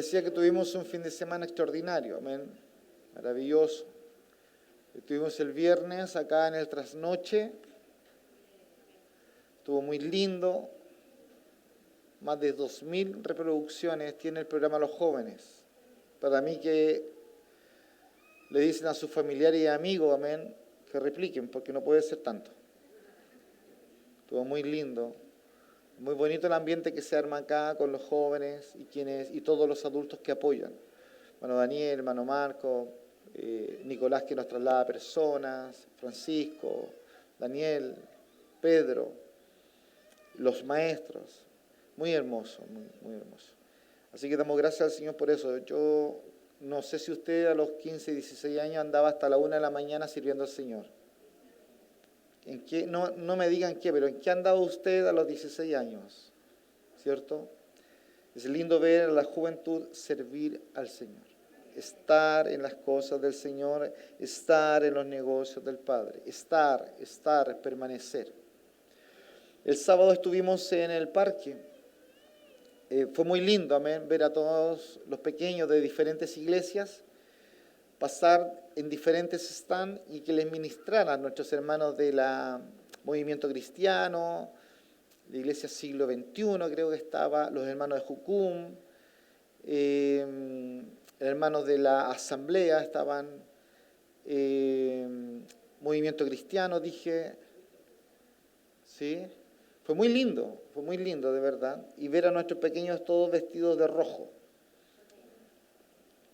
decía que tuvimos un fin de semana extraordinario, amén, maravilloso. Estuvimos el viernes acá en el trasnoche, estuvo muy lindo, más de 2000 reproducciones tiene el programa Los Jóvenes. Para mí que le dicen a sus familiares y amigos, amén, que repliquen, porque no puede ser tanto. Estuvo muy lindo, muy bonito el ambiente que se arma acá con los jóvenes y todos los adultos que apoyan. Hermano Daniel, hermano Marco, Nicolás que nos traslada personas, Francisco, Daniel, Pedro, los maestros. Muy hermoso, muy hermoso. Así que damos gracias al Señor por eso. Yo no sé si usted a los 15, 16 años andaba hasta la 1 de la mañana sirviendo al Señor. ¿En qué? No me digan qué, pero ¿en qué andaba usted a los 16 años? ¿Cierto? Es lindo ver a la juventud servir al Señor. Estar en las cosas del Señor, estar en los negocios del Padre. Estar, permanecer. El sábado estuvimos en el parque. Fue muy lindo, amén, ver a todos los pequeños de diferentes iglesias pasar en diferentes stands y que les ministraran a nuestros hermanos del movimiento cristiano, la iglesia siglo XXI creo que estaba, los hermanos de Jucum, hermanos de la asamblea estaban, movimiento cristiano dije, ¿sí? Fue muy lindo de verdad, y ver a nuestros pequeños todos vestidos de rojo,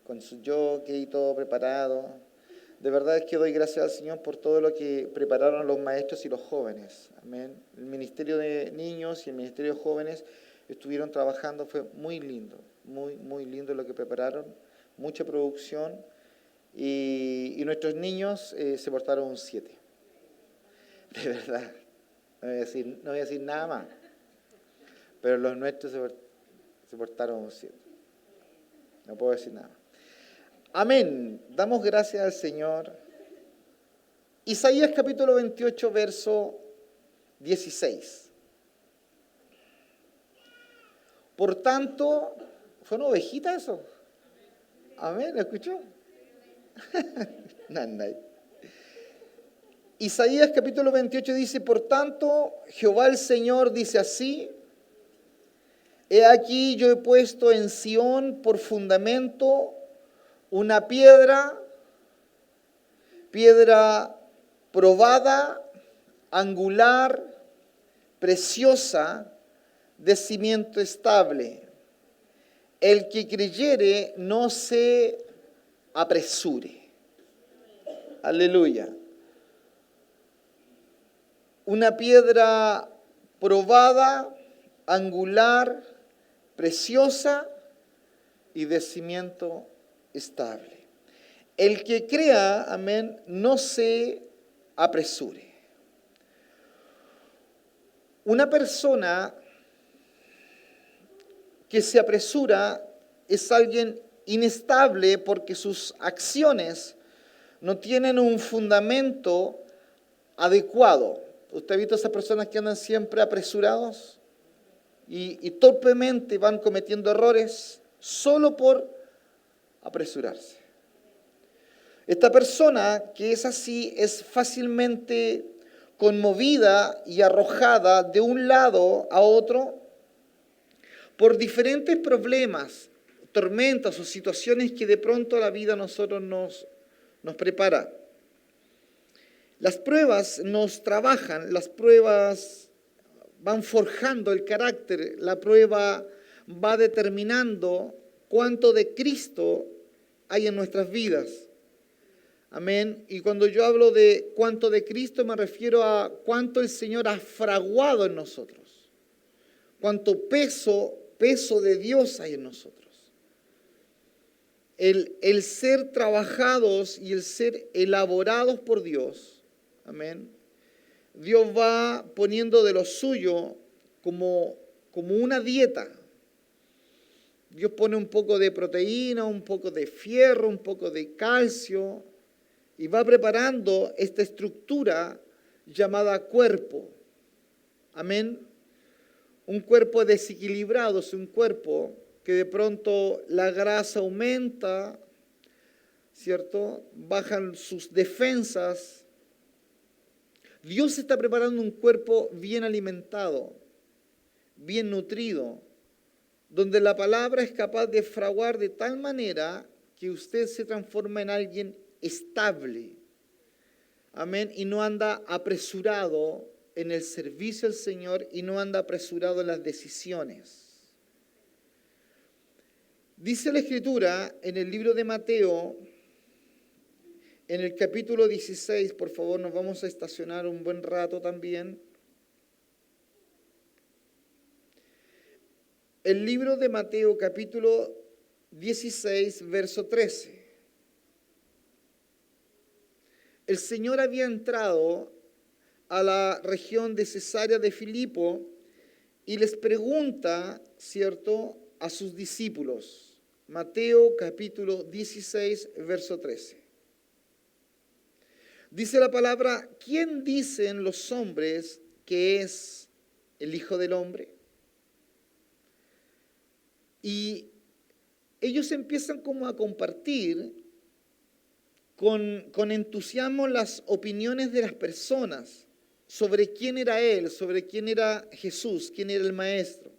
con su jockey y todo preparado. De verdad es que doy gracias al Señor por todo lo que prepararon los maestros y los jóvenes. Amén. El ministerio de niños y el ministerio de jóvenes estuvieron trabajando, fue muy lindo, muy lindo lo que prepararon, mucha producción, y nuestros niños se portaron un 7. De verdad. No voy a decir nada más, pero los nuestros se portaron un 7. No puedo decir nada más. Amén. Damos gracias al Señor. Isaías capítulo 28, verso 16. Por tanto, ¿fue una ovejita eso? Amén, ¿lo escuchó? Isaías capítulo 28 dice, por tanto, Jehová el Señor dice así, he aquí yo he puesto en Sión por fundamento una piedra probada, angular, preciosa, de cimiento estable. El que creyere no se apresure. Aleluya. Una piedra probada, angular, preciosa y de cimiento estable. El que crea, amén, no se apresure. Una persona que se apresura es alguien inestable porque sus acciones no tienen un fundamento adecuado. ¿Usted ha visto a esas personas que andan siempre apresurados y torpemente van cometiendo errores solo por apresurarse? Esta persona que es así es fácilmente conmovida y arrojada de un lado a otro por diferentes problemas, tormentas o situaciones que de pronto la vida a nosotros nos prepara. Las pruebas nos trabajan, las pruebas van forjando el carácter, la prueba va determinando cuánto de Cristo hay en nuestras vidas. Amén. Y cuando yo hablo de cuánto de Cristo me refiero a cuánto el Señor ha fraguado en nosotros. Cuánto peso de Dios hay en nosotros. El ser trabajados y el ser elaborados por Dios. Amén. Dios va poniendo de lo suyo como una dieta. Dios pone un poco de proteína, un poco de fierro, un poco de calcio y va preparando esta estructura llamada cuerpo. Amén. Un cuerpo desequilibrado es un cuerpo que de pronto la grasa aumenta, ¿cierto? Bajan sus defensas. Dios está preparando un cuerpo bien alimentado, bien nutrido, donde la palabra es capaz de fraguar de tal manera que usted se transforma en alguien estable. Amén. Y no anda apresurado en el servicio al Señor y no anda apresurado en las decisiones. Dice la Escritura en el libro de Mateo, en el capítulo 16, por favor, nos vamos a estacionar un buen rato también. El libro de Mateo, capítulo 16, verso 13. El Señor había entrado a la región de Cesarea de Filipo y les pregunta, ¿cierto?, a sus discípulos. Mateo capítulo 16, verso 13. Dice la palabra, ¿quién dicen los hombres que es el Hijo del Hombre? Y ellos empiezan como a compartir con entusiasmo las opiniones de las personas sobre quién era Él, sobre quién era Jesús, quién era el Maestro.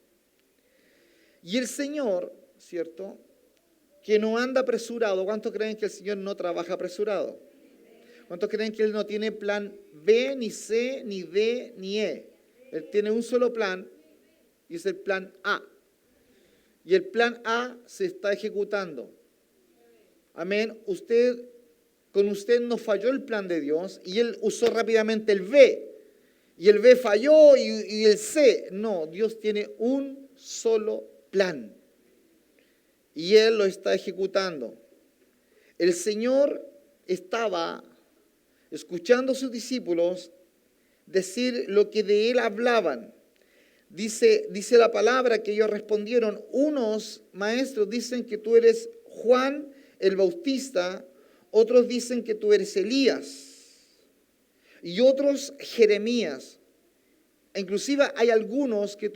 Y el Señor, ¿cierto?, que no anda apresurado. ¿Cuántos creen que el Señor no trabaja apresurado? ¿Cuántos creen que Él no tiene plan B, ni C, ni D, ni E? Él tiene un solo plan y es el plan A. Y el plan A se está ejecutando. Amén. Con usted no falló el plan de Dios y Él usó rápidamente el B. Y el B falló y el C. No, Dios tiene un solo plan. Y Él lo está ejecutando. El Señor estaba escuchando a sus discípulos decir lo que de Él hablaban. Dice la palabra que ellos respondieron, unos maestros dicen que tú eres Juan el Bautista, otros dicen que tú eres Elías y otros Jeremías. Inclusive hay algunos que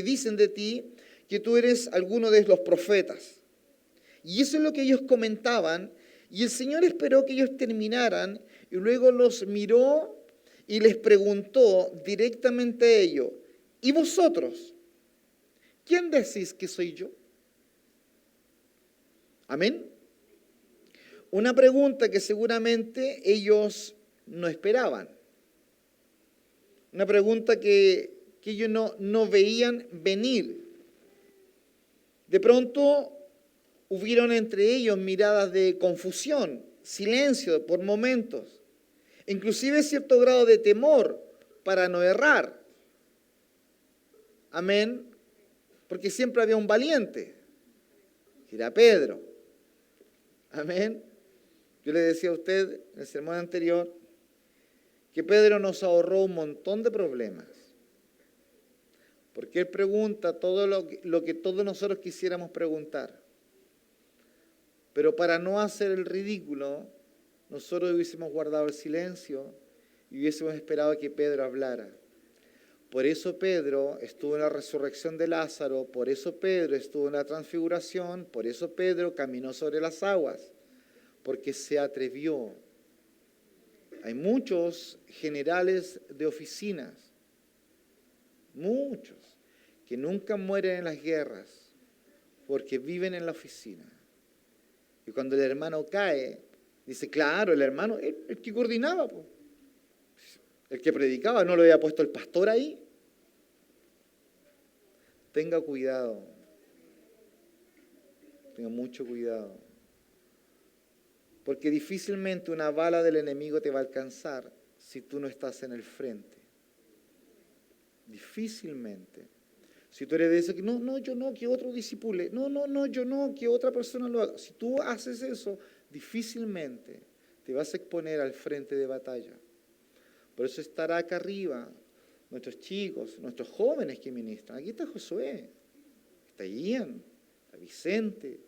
dicen de ti que tú eres alguno de los profetas. Y eso es lo que ellos comentaban. Y el Señor esperó que ellos terminaran y luego los miró y les preguntó directamente a ellos, ¿y vosotros? ¿Quién decís que soy yo? Amén. Una pregunta que seguramente ellos no esperaban. Una pregunta que ellos no veían venir. De pronto hubieron entre ellos miradas de confusión, silencio por momentos, inclusive cierto grado de temor para no errar. Amén. Porque siempre había un valiente, que era Pedro. Amén. Yo le decía a usted en el sermón anterior que Pedro nos ahorró un montón de problemas. Porque él pregunta todo lo que todos nosotros quisiéramos preguntar. Pero para no hacer el ridículo, nosotros hubiésemos guardado el silencio y hubiésemos esperado que Pedro hablara. Por eso Pedro estuvo en la resurrección de Lázaro, por eso Pedro estuvo en la transfiguración, por eso Pedro caminó sobre las aguas, porque se atrevió. Hay muchos generales de oficinas, muchos, que nunca mueren en las guerras, porque viven en la oficina. Y cuando el hermano cae, dice, claro, el hermano, el que coordinaba, pues. El que predicaba, ¿no lo había puesto el pastor ahí? Tenga cuidado. Tenga mucho cuidado. Porque difícilmente una bala del enemigo te va a alcanzar si tú no estás en el frente. Difícilmente. Si tú eres de eso que no, yo no, que otro disipule. No, yo no, que otra persona lo haga. Si tú haces eso, difícilmente te vas a exponer al frente de batalla. Por eso estará acá arriba nuestros chicos, nuestros jóvenes que ministran. Aquí está Josué, está Ian, está Vicente,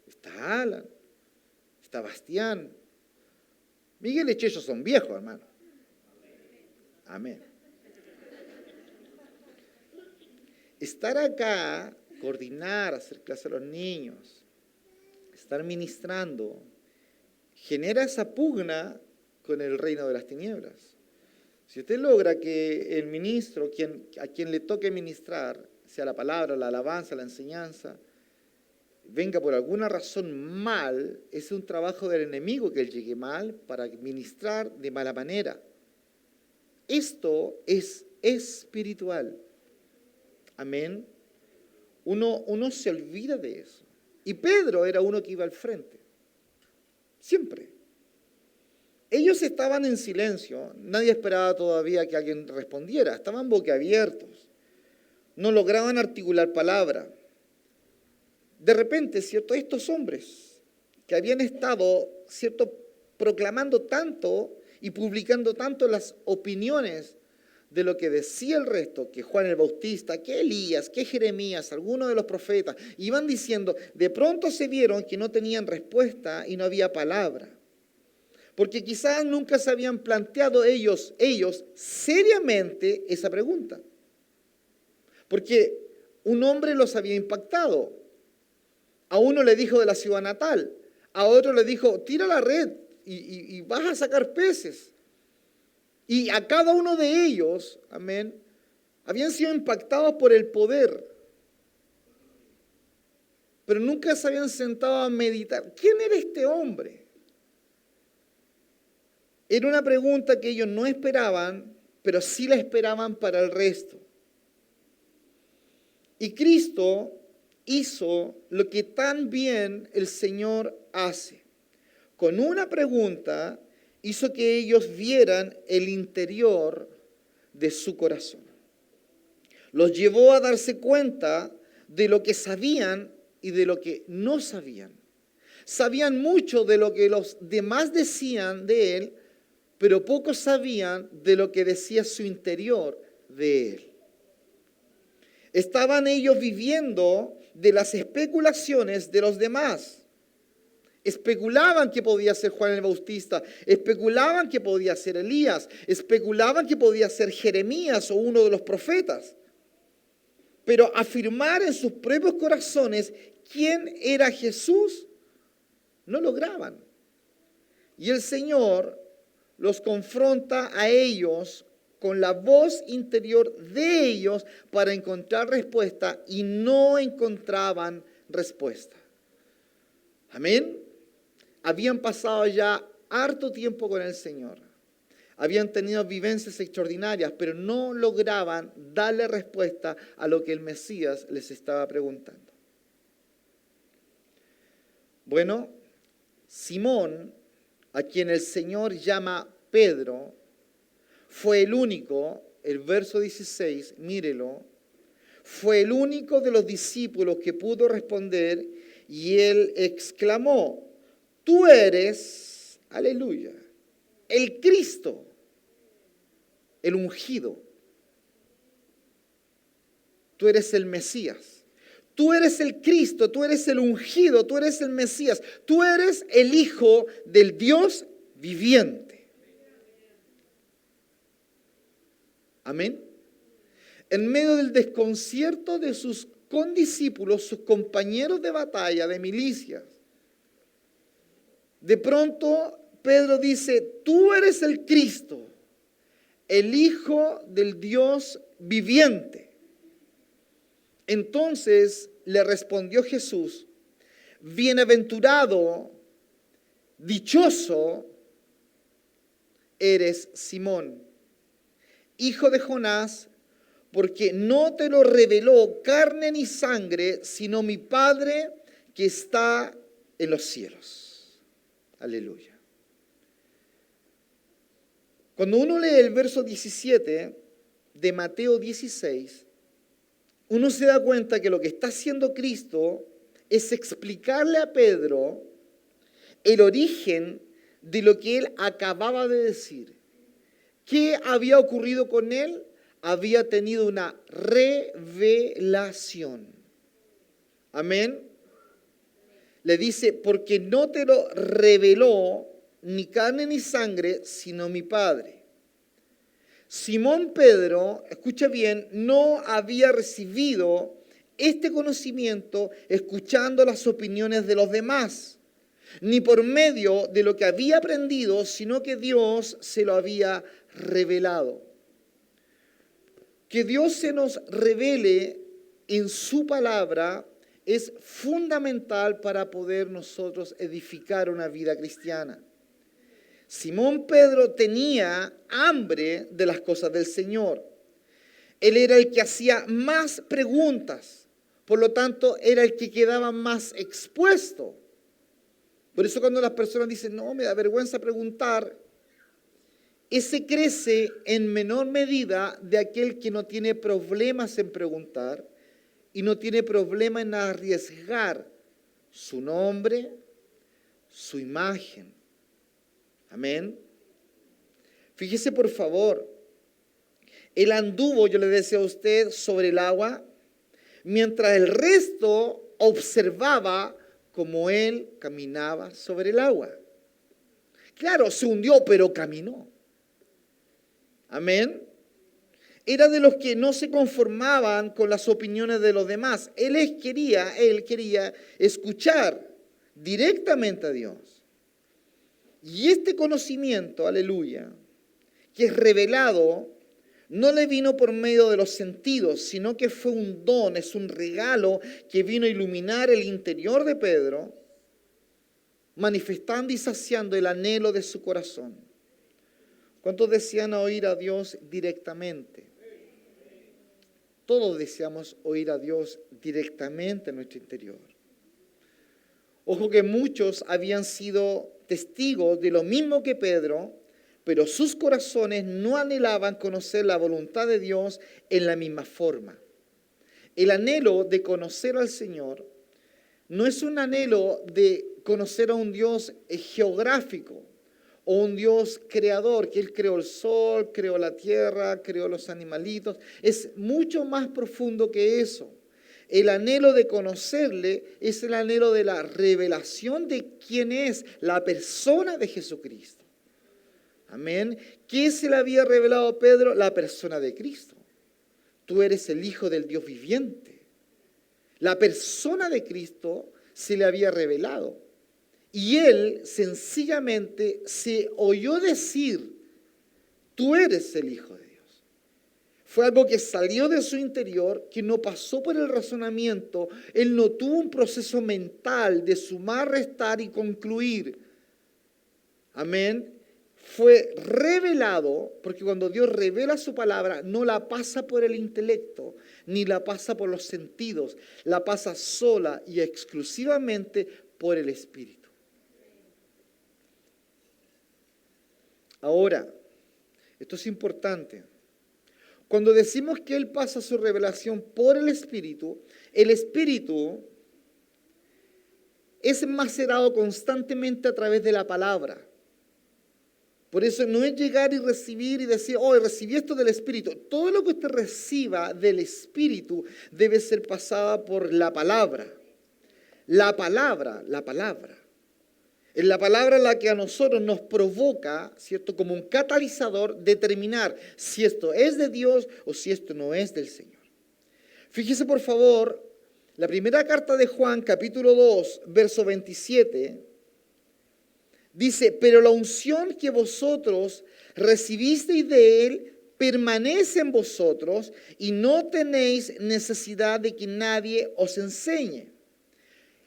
está Alan, está Bastián. Miguel y Checho son viejos, hermano. Amén. Estar acá coordinar, hacer clase a los niños, estar ministrando, genera esa pugna con el reino de las tinieblas. Si usted logra que el ministro, a quien le toque ministrar, sea la palabra, la alabanza, la enseñanza, venga por alguna razón mal, es un trabajo del enemigo que él llegue mal para ministrar de mala manera. Esto es espiritual. Amén. Uno se olvida de eso. Y Pedro era uno que iba al frente. Siempre. Ellos estaban en silencio. Nadie esperaba todavía que alguien respondiera. Estaban boquiabiertos. No lograban articular palabra. De repente, ¿cierto? Estos hombres que habían estado, ¿cierto?, proclamando tanto y publicando tanto las opiniones de lo que decía el resto, que Juan el Bautista, que Elías, que Jeremías, algunos de los profetas, iban diciendo, de pronto se vieron que no tenían respuesta y no había palabra. Porque quizás nunca se habían planteado ellos seriamente esa pregunta. Porque un hombre los había impactado. A uno le dijo de la ciudad natal, a otro le dijo, tira la red y vas a sacar peces. Y a cada uno de ellos, amén, habían sido impactados por el poder. Pero nunca se habían sentado a meditar. ¿Quién era este hombre? Era una pregunta que ellos no esperaban, pero sí la esperaban para el resto. Y Cristo hizo lo que tan bien el Señor hace. Con una pregunta hizo que ellos vieran el interior de su corazón. Los llevó a darse cuenta de lo que sabían y de lo que no sabían. Sabían mucho de lo que los demás decían de él, pero poco sabían de lo que decía su interior de él. Estaban ellos viviendo de las especulaciones de los demás. Especulaban que podía ser Juan el Bautista, especulaban que podía ser Elías, especulaban que podía ser Jeremías o uno de los profetas. Pero afirmar en sus propios corazones quién era Jesús, no lograban. Y el Señor los confronta a ellos con la voz interior de ellos para encontrar respuesta y no encontraban respuesta. Amén. Habían pasado ya harto tiempo con el Señor. Habían tenido vivencias extraordinarias, pero no lograban darle respuesta a lo que el Mesías les estaba preguntando. Bueno, Simón, a quien el Señor llama Pedro, fue el único, el verso 16, mírelo, fue el único de los discípulos que pudo responder y él exclamó, tú eres, aleluya, el Cristo, el ungido. Tú eres el Mesías. Tú eres el Cristo, tú eres el ungido, tú eres el Mesías. Tú eres el Hijo del Dios viviente. Amén. En medio del desconcierto de sus condiscípulos, sus compañeros de batalla, de milicias, de pronto Pedro dice, tú eres el Cristo, el Hijo del Dios viviente. Entonces le respondió Jesús, bienaventurado, dichoso eres Simón, hijo de Jonás, porque no te lo reveló carne ni sangre, sino mi Padre que está en los cielos. Aleluya. Cuando uno lee el verso 17 de Mateo 16, uno se da cuenta que lo que está haciendo Cristo es explicarle a Pedro el origen de lo que él acababa de decir. ¿Qué había ocurrido con él? Había tenido una revelación. Amén. Le dice, porque no te lo reveló ni carne ni sangre, sino mi Padre. Simón Pedro, escucha bien, no había recibido este conocimiento escuchando las opiniones de los demás, ni por medio de lo que había aprendido, sino que Dios se lo había revelado. Que Dios se nos revele en su palabra es fundamental para poder nosotros edificar una vida cristiana. Simón Pedro tenía hambre de las cosas del Señor. Él era el que hacía más preguntas, por lo tanto era el que quedaba más expuesto. Por eso cuando las personas dicen, no, me da vergüenza preguntar, ese crece en menor medida de aquel que no tiene problemas en preguntar y no tiene problema en arriesgar su nombre, su imagen. Amén. Fíjese por favor, él anduvo, yo le decía a usted, sobre el agua, mientras el resto observaba cómo él caminaba sobre el agua. Claro, se hundió, pero caminó. Amén. Era de los que no se conformaban con las opiniones de los demás. Él quería escuchar directamente a Dios. Y este conocimiento, aleluya, que es revelado, no le vino por medio de los sentidos, sino que fue un don, es un regalo que vino a iluminar el interior de Pedro, manifestando y saciando el anhelo de su corazón. ¿Cuántos desean oír a Dios directamente? Todos deseamos oír a Dios directamente en nuestro interior. Ojo que muchos habían sido testigos de lo mismo que Pedro, pero sus corazones no anhelaban conocer la voluntad de Dios en la misma forma. El anhelo de conocer al Señor no es un anhelo de conocer a un Dios geográfico o un Dios creador, que Él creó el sol, creó la tierra, creó los animalitos. Es mucho más profundo que eso. El anhelo de conocerle es el anhelo de la revelación de quién es la persona de Jesucristo. Amén. ¿Qué se le había revelado a Pedro? La persona de Cristo. Tú eres el Hijo del Dios viviente. La persona de Cristo se le había revelado. Y él sencillamente se oyó decir, tú eres el Hijo de Dios. Fue algo que salió de su interior, que no pasó por el razonamiento. Él no tuvo un proceso mental de sumar, restar y concluir. Amén. Fue revelado, porque cuando Dios revela su palabra, no la pasa por el intelecto, ni la pasa por los sentidos, la pasa sola y exclusivamente por el Espíritu. Ahora, esto es importante. Cuando decimos que Él pasa su revelación por el Espíritu es macerado constantemente a través de la palabra. Por eso no es llegar y recibir y decir, oh, recibí esto del Espíritu. Todo lo que usted reciba del Espíritu debe ser pasada por la palabra. La palabra. Es la palabra la que a nosotros nos provoca, ¿cierto? Como un catalizador, determinar si esto es de Dios o si esto no es del Señor. Fíjese por favor, la primera carta de Juan, capítulo 2, verso 27, dice, pero la unción que vosotros recibisteis de Él permanece en vosotros y no tenéis necesidad de que nadie os enseñe.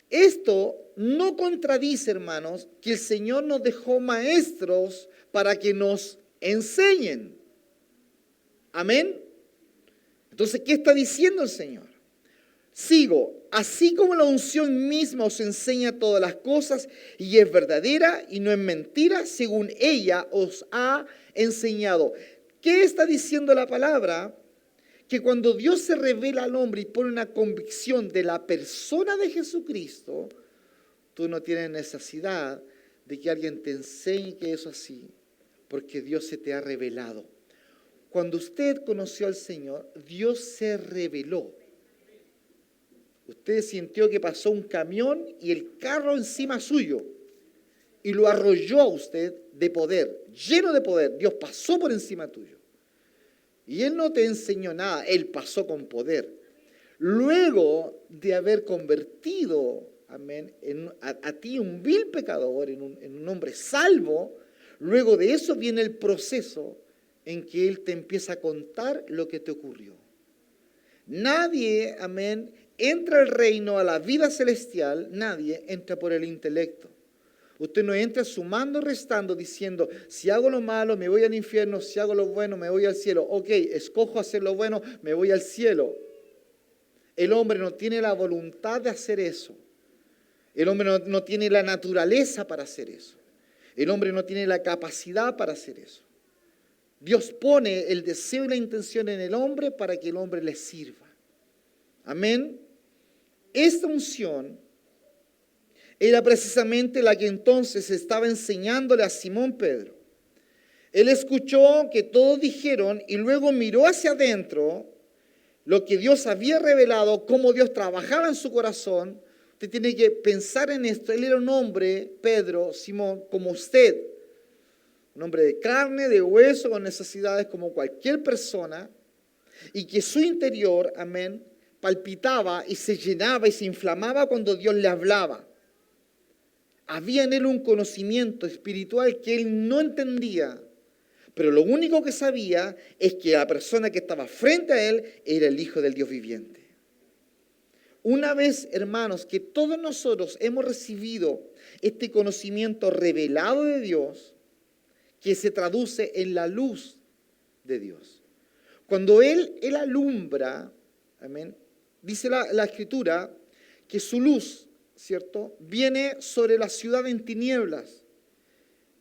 Esto no contradice, hermanos, que el Señor nos dejó maestros para que nos enseñen. Amén. Entonces, ¿qué está diciendo el Señor? Sigo, así como la unción misma os enseña todas las cosas y es verdadera y no es mentira, según ella os ha enseñado. ¿Qué está diciendo la palabra? Que cuando Dios se revela al hombre y pone una convicción de la persona de Jesucristo, tú no tienes necesidad de que alguien te enseñe que eso es así, porque Dios se te ha revelado. Cuando usted conoció al Señor, Dios se reveló. Usted sintió que pasó un camión y el carro encima suyo y lo arrolló a usted de poder, lleno de poder. Dios pasó por encima tuyo. Y Él no te enseñó nada, Él pasó con poder. luego de haber convertido, amén, a ti un vil pecador, en un hombre salvo, luego de eso viene el proceso en que Él te empieza a contar lo que te ocurrió. Nadie, amén, entra al reino, a la vida celestial, nadie entra por el intelecto. Usted no entra sumando y restando diciendo, si hago lo malo me voy al infierno, si hago lo bueno me voy al cielo. Ok, escojo hacer lo bueno, me voy al cielo. El hombre no tiene la voluntad de hacer eso. El hombre no tiene la naturaleza para hacer eso. El hombre no tiene la capacidad para hacer eso. Dios pone el deseo y la intención en el hombre para que el hombre le sirva. Amén. Esta unción era precisamente la que entonces estaba enseñándole a Simón Pedro. Él escuchó que todos dijeron y luego miró hacia adentro lo que Dios había revelado, cómo Dios trabajaba en su corazón. Usted tiene que pensar en esto. Él era un hombre, Pedro, Simón, como usted. Un hombre de carne, de hueso, con necesidades como cualquier persona. Y que su interior, amén, palpitaba y se llenaba y se inflamaba cuando Dios le hablaba. Había en él un conocimiento espiritual que él no entendía, pero lo único que sabía es que la persona que estaba frente a él era el Hijo del Dios viviente. Una vez, hermanos, que todos nosotros hemos recibido este conocimiento revelado de Dios, que se traduce en la luz de Dios. Cuando Él alumbra, amén, dice la Escritura que su luz, ¿cierto?, viene sobre la ciudad en tinieblas.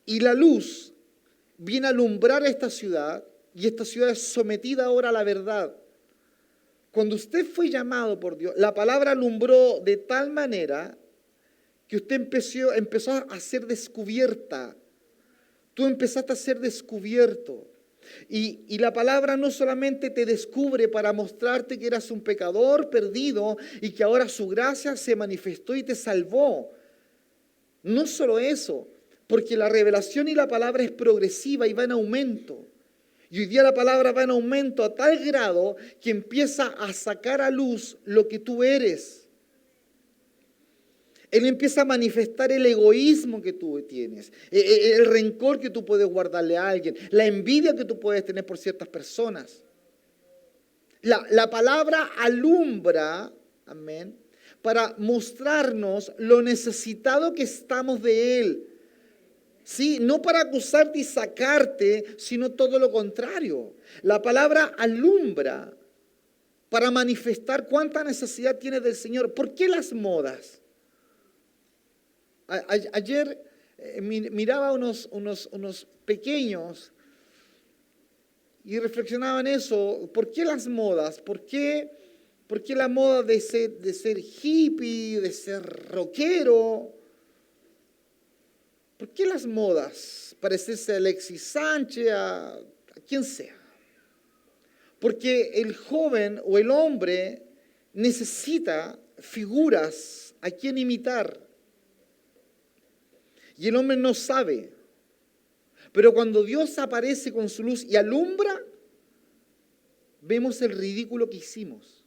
Y la luz viene a alumbrar esta ciudad, y esta ciudad es sometida ahora a la verdad. Cuando usted fue llamado por Dios, la palabra alumbró de tal manera que usted empezó a ser descubierta. Tú empezaste a ser descubierto. Y la palabra no solamente te descubre para mostrarte que eras un pecador perdido y que ahora su gracia se manifestó y te salvó. No solo eso, porque la revelación y la palabra es progresiva y va en aumento. Y hoy día la palabra va en aumento a tal grado que empieza a sacar a luz lo que tú eres. Él empieza a manifestar el egoísmo que tú tienes, el rencor que tú puedes guardarle a alguien, la envidia que tú puedes tener por ciertas personas. La palabra alumbra, amén, para mostrarnos lo necesitado que estamos de Él. ¿Sí? No para acusarte y sacarte, sino todo lo contrario. La palabra alumbra para manifestar cuánta necesidad tienes del Señor. ¿Por qué las modas? Ayer miraba unos pequeños y reflexionaba en eso. ¿Por qué las modas? ¿Por qué la moda de ser hippie, de ser rockero? ¿Por qué las modas? Parecerse a Alexis Sánchez, a quien sea. Porque el joven o el hombre necesita figuras a quien imitar. Y el hombre no sabe. Pero cuando Dios aparece con su luz y alumbra, vemos el ridículo que hicimos.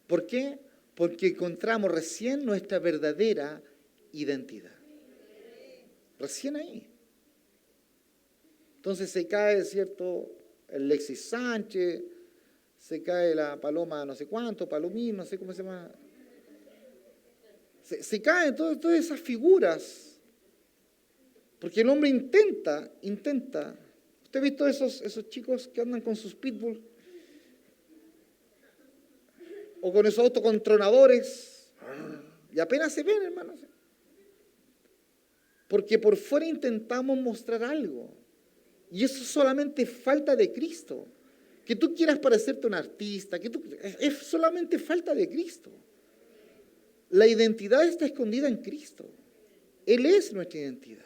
¿Por qué? Porque encontramos recién nuestra verdadera identidad. Recién ahí. Entonces se cae, ¿cierto?, el Alexis Sánchez, se cae la Paloma no sé cuánto, Palomín, no sé cómo se llama. Se caen todas esas figuras. Porque el hombre intenta. ¿Usted ha visto esos chicos que andan con sus pitbull? O con esos autos con tronadores. Y apenas se ven, hermanos. Porque por fuera intentamos mostrar algo. Y eso es solamente falta de Cristo. Que tú quieras parecerte un artista, es solamente falta de Cristo. La identidad está escondida en Cristo. Él es nuestra identidad.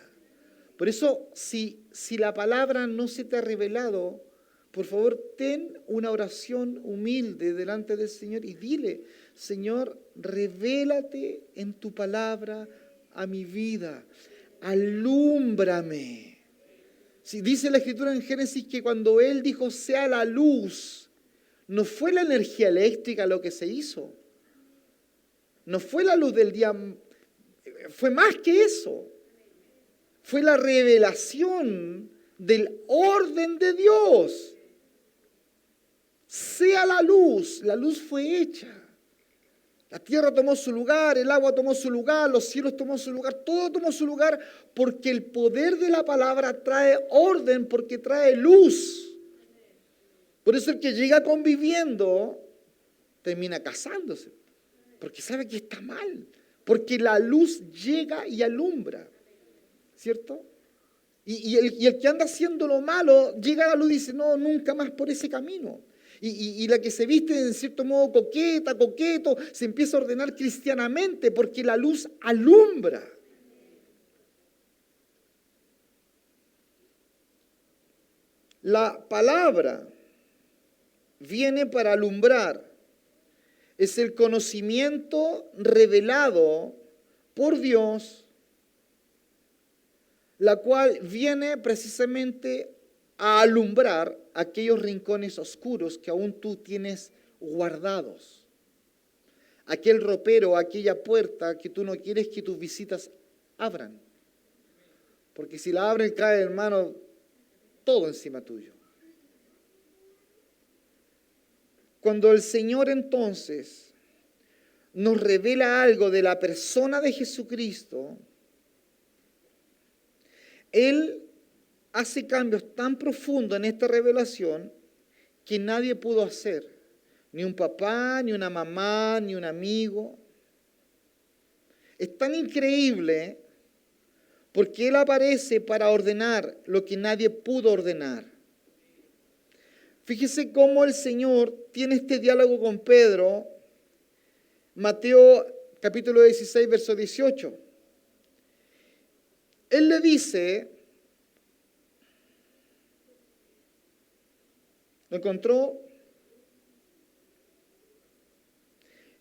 Por eso, si la palabra no se te ha revelado, por favor, ten una oración humilde delante del Señor y dile: Señor, revélate en tu palabra a mi vida. Alúmbrame. Si dice la Escritura en Génesis que cuando Él dijo sea la luz, no fue la energía eléctrica lo que se hizo. No fue la luz del día, fue más que eso. Fue la revelación del orden de Dios. Sea la luz fue hecha. La tierra tomó su lugar, el agua tomó su lugar, los cielos tomó su lugar, todo tomó su lugar porque el poder de la palabra trae orden, porque trae luz. Por eso el que llega conviviendo termina casándose, porque sabe que está mal, porque la luz llega y alumbra, ¿cierto? Y el que anda haciendo lo malo, llega a la luz y dice, no, nunca más por ese camino. Y la que se viste en cierto modo coqueto, se empieza a ordenar cristianamente porque la luz alumbra. La palabra viene para alumbrar. Es el conocimiento revelado por Dios, la cual viene precisamente a alumbrar aquellos rincones oscuros que aún tú tienes guardados. Aquel ropero, aquella puerta que tú no quieres que tus visitas abran. Porque si la abren cae, hermano, todo encima tuyo. Cuando el Señor entonces nos revela algo de la persona de Jesucristo, Él hace cambios tan profundos en esta revelación que nadie pudo hacer. Ni un papá, ni una mamá, ni un amigo. Es tan increíble porque Él aparece para ordenar lo que nadie pudo ordenar. Fíjese cómo el Señor tiene este diálogo con Pedro. Mateo capítulo 16, verso 18. Él le dice, ¿lo encontró?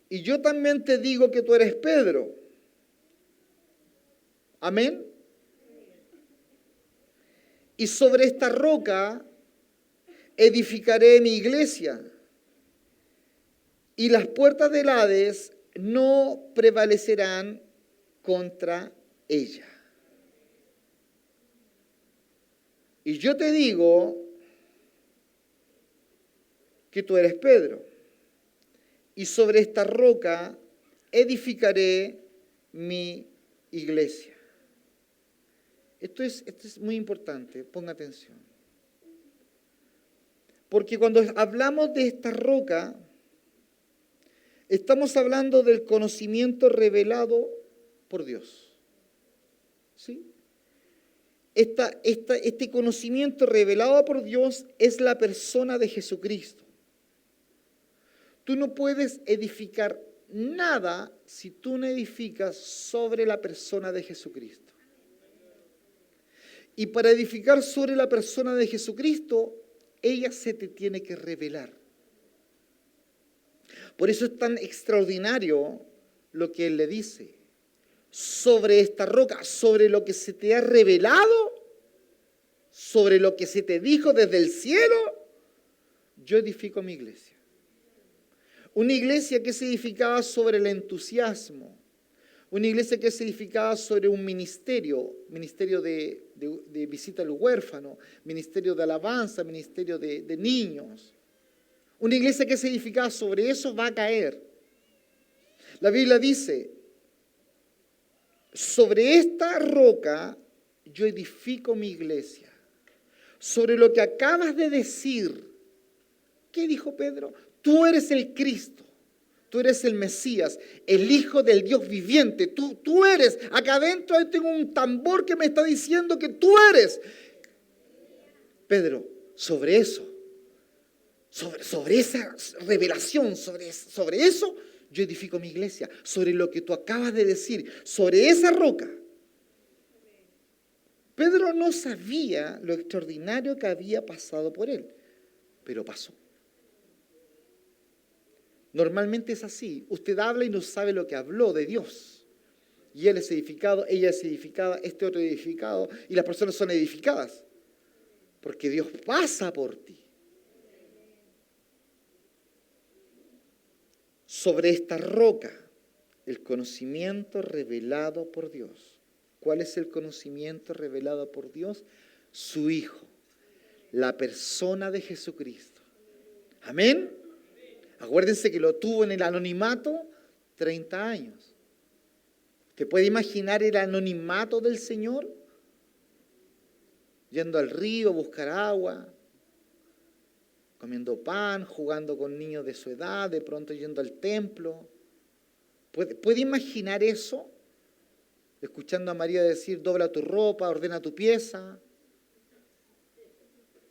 Y yo también te digo que tú eres Pedro. Amén. Y sobre esta roca edificaré mi iglesia, y las puertas del Hades no prevalecerán contra ella. Y yo te digo que tú eres Pedro, y sobre esta roca edificaré mi iglesia. Esto es muy importante, ponga atención. Porque cuando hablamos de esta roca, estamos hablando del conocimiento revelado por Dios. ¿Sí? Este conocimiento revelado por Dios es la persona de Jesucristo. Tú no puedes edificar nada si tú no edificas sobre la persona de Jesucristo. Y para edificar sobre la persona de Jesucristo, ella se te tiene que revelar. Por eso es tan extraordinario lo que Él le dice. Sobre esta roca, sobre lo que se te ha revelado, sobre lo que se te dijo desde el cielo, yo edifico mi iglesia. Una iglesia que se edificaba sobre el entusiasmo. Una iglesia que se edificaba sobre un ministerio de visita al huérfano, ministerio de alabanza, ministerio de niños. Una iglesia que se edificaba sobre eso va a caer. La Biblia dice, sobre esta roca yo edifico mi iglesia. Sobre lo que acabas de decir, ¿qué dijo Pedro? Tú eres el Cristo. Tú eres el Mesías, el Hijo del Dios viviente. Tú eres. Acá adentro tengo un tambor que me está diciendo que tú eres. Pedro, sobre eso, sobre esa revelación, sobre eso, yo edifico mi iglesia. Sobre lo que tú acabas de decir, sobre esa roca. Pedro no sabía lo extraordinario que había pasado por él, pero pasó. Normalmente es así. Usted habla y no sabe lo que habló de Dios. Y él es edificado, ella es edificada, este otro es edificado, y las personas son edificadas. Porque Dios pasa por ti. sobre esta roca, el conocimiento revelado por Dios. ¿Cuál es el conocimiento revelado por Dios? Su Hijo, la persona de Jesucristo. Amén. Acuérdense que lo tuvo en el anonimato 30 años. ¿Te puede imaginar el anonimato del Señor? Yendo al río a buscar agua, comiendo pan, jugando con niños de su edad, de pronto yendo al templo. ¿Puede imaginar eso? Escuchando a María decir, dobla tu ropa, ordena tu pieza.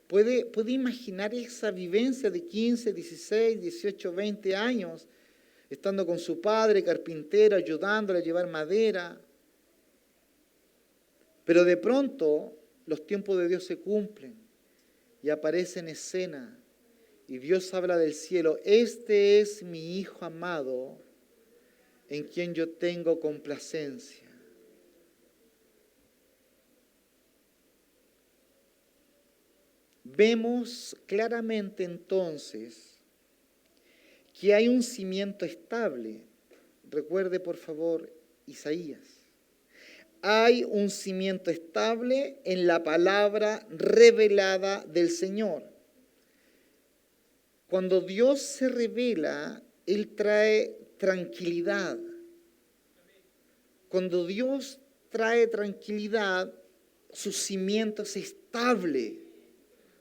¿Puede imaginar esa vivencia de 15, 16, 18, 20 años, estando con su padre, carpintero, ayudándole a llevar madera? Pero de pronto los tiempos de Dios se cumplen y aparece en escena y Dios habla del cielo. Este es mi Hijo amado en quien yo tengo complacencia. Vemos claramente entonces que hay un cimiento estable. Recuerde por favor Isaías. Hay un cimiento estable en la palabra revelada del Señor. Cuando Dios se revela, Él trae tranquilidad. Cuando Dios trae tranquilidad, su cimiento es estable.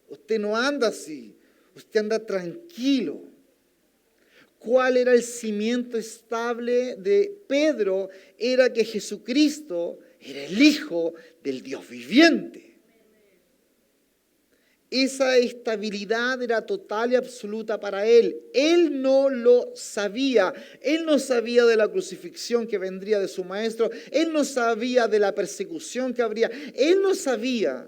Usted no anda así, usted anda tranquilo. ¿Cuál era el cimiento estable de Pedro? Era que Jesucristo era el Hijo del Dios viviente. Esa estabilidad era total y absoluta para él. Él no lo sabía. Él no sabía de la crucifixión que vendría de su maestro. Él no sabía de la persecución que habría. Él no sabía.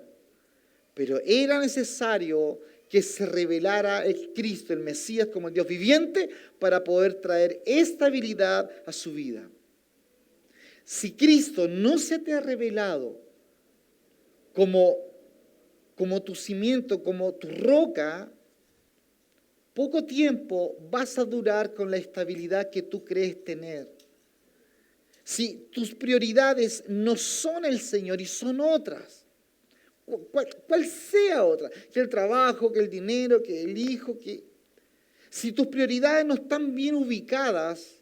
Pero era necesario que se revelara el Cristo, el Mesías, como el Dios viviente, para poder traer estabilidad a su vida. Si Cristo no se te ha revelado como tu cimiento, como tu roca, poco tiempo vas a durar con la estabilidad que tú crees tener. Si tus prioridades no son el Señor y son otras, cual sea otra, que el trabajo, que el dinero, que el hijo, si tus prioridades no están bien ubicadas,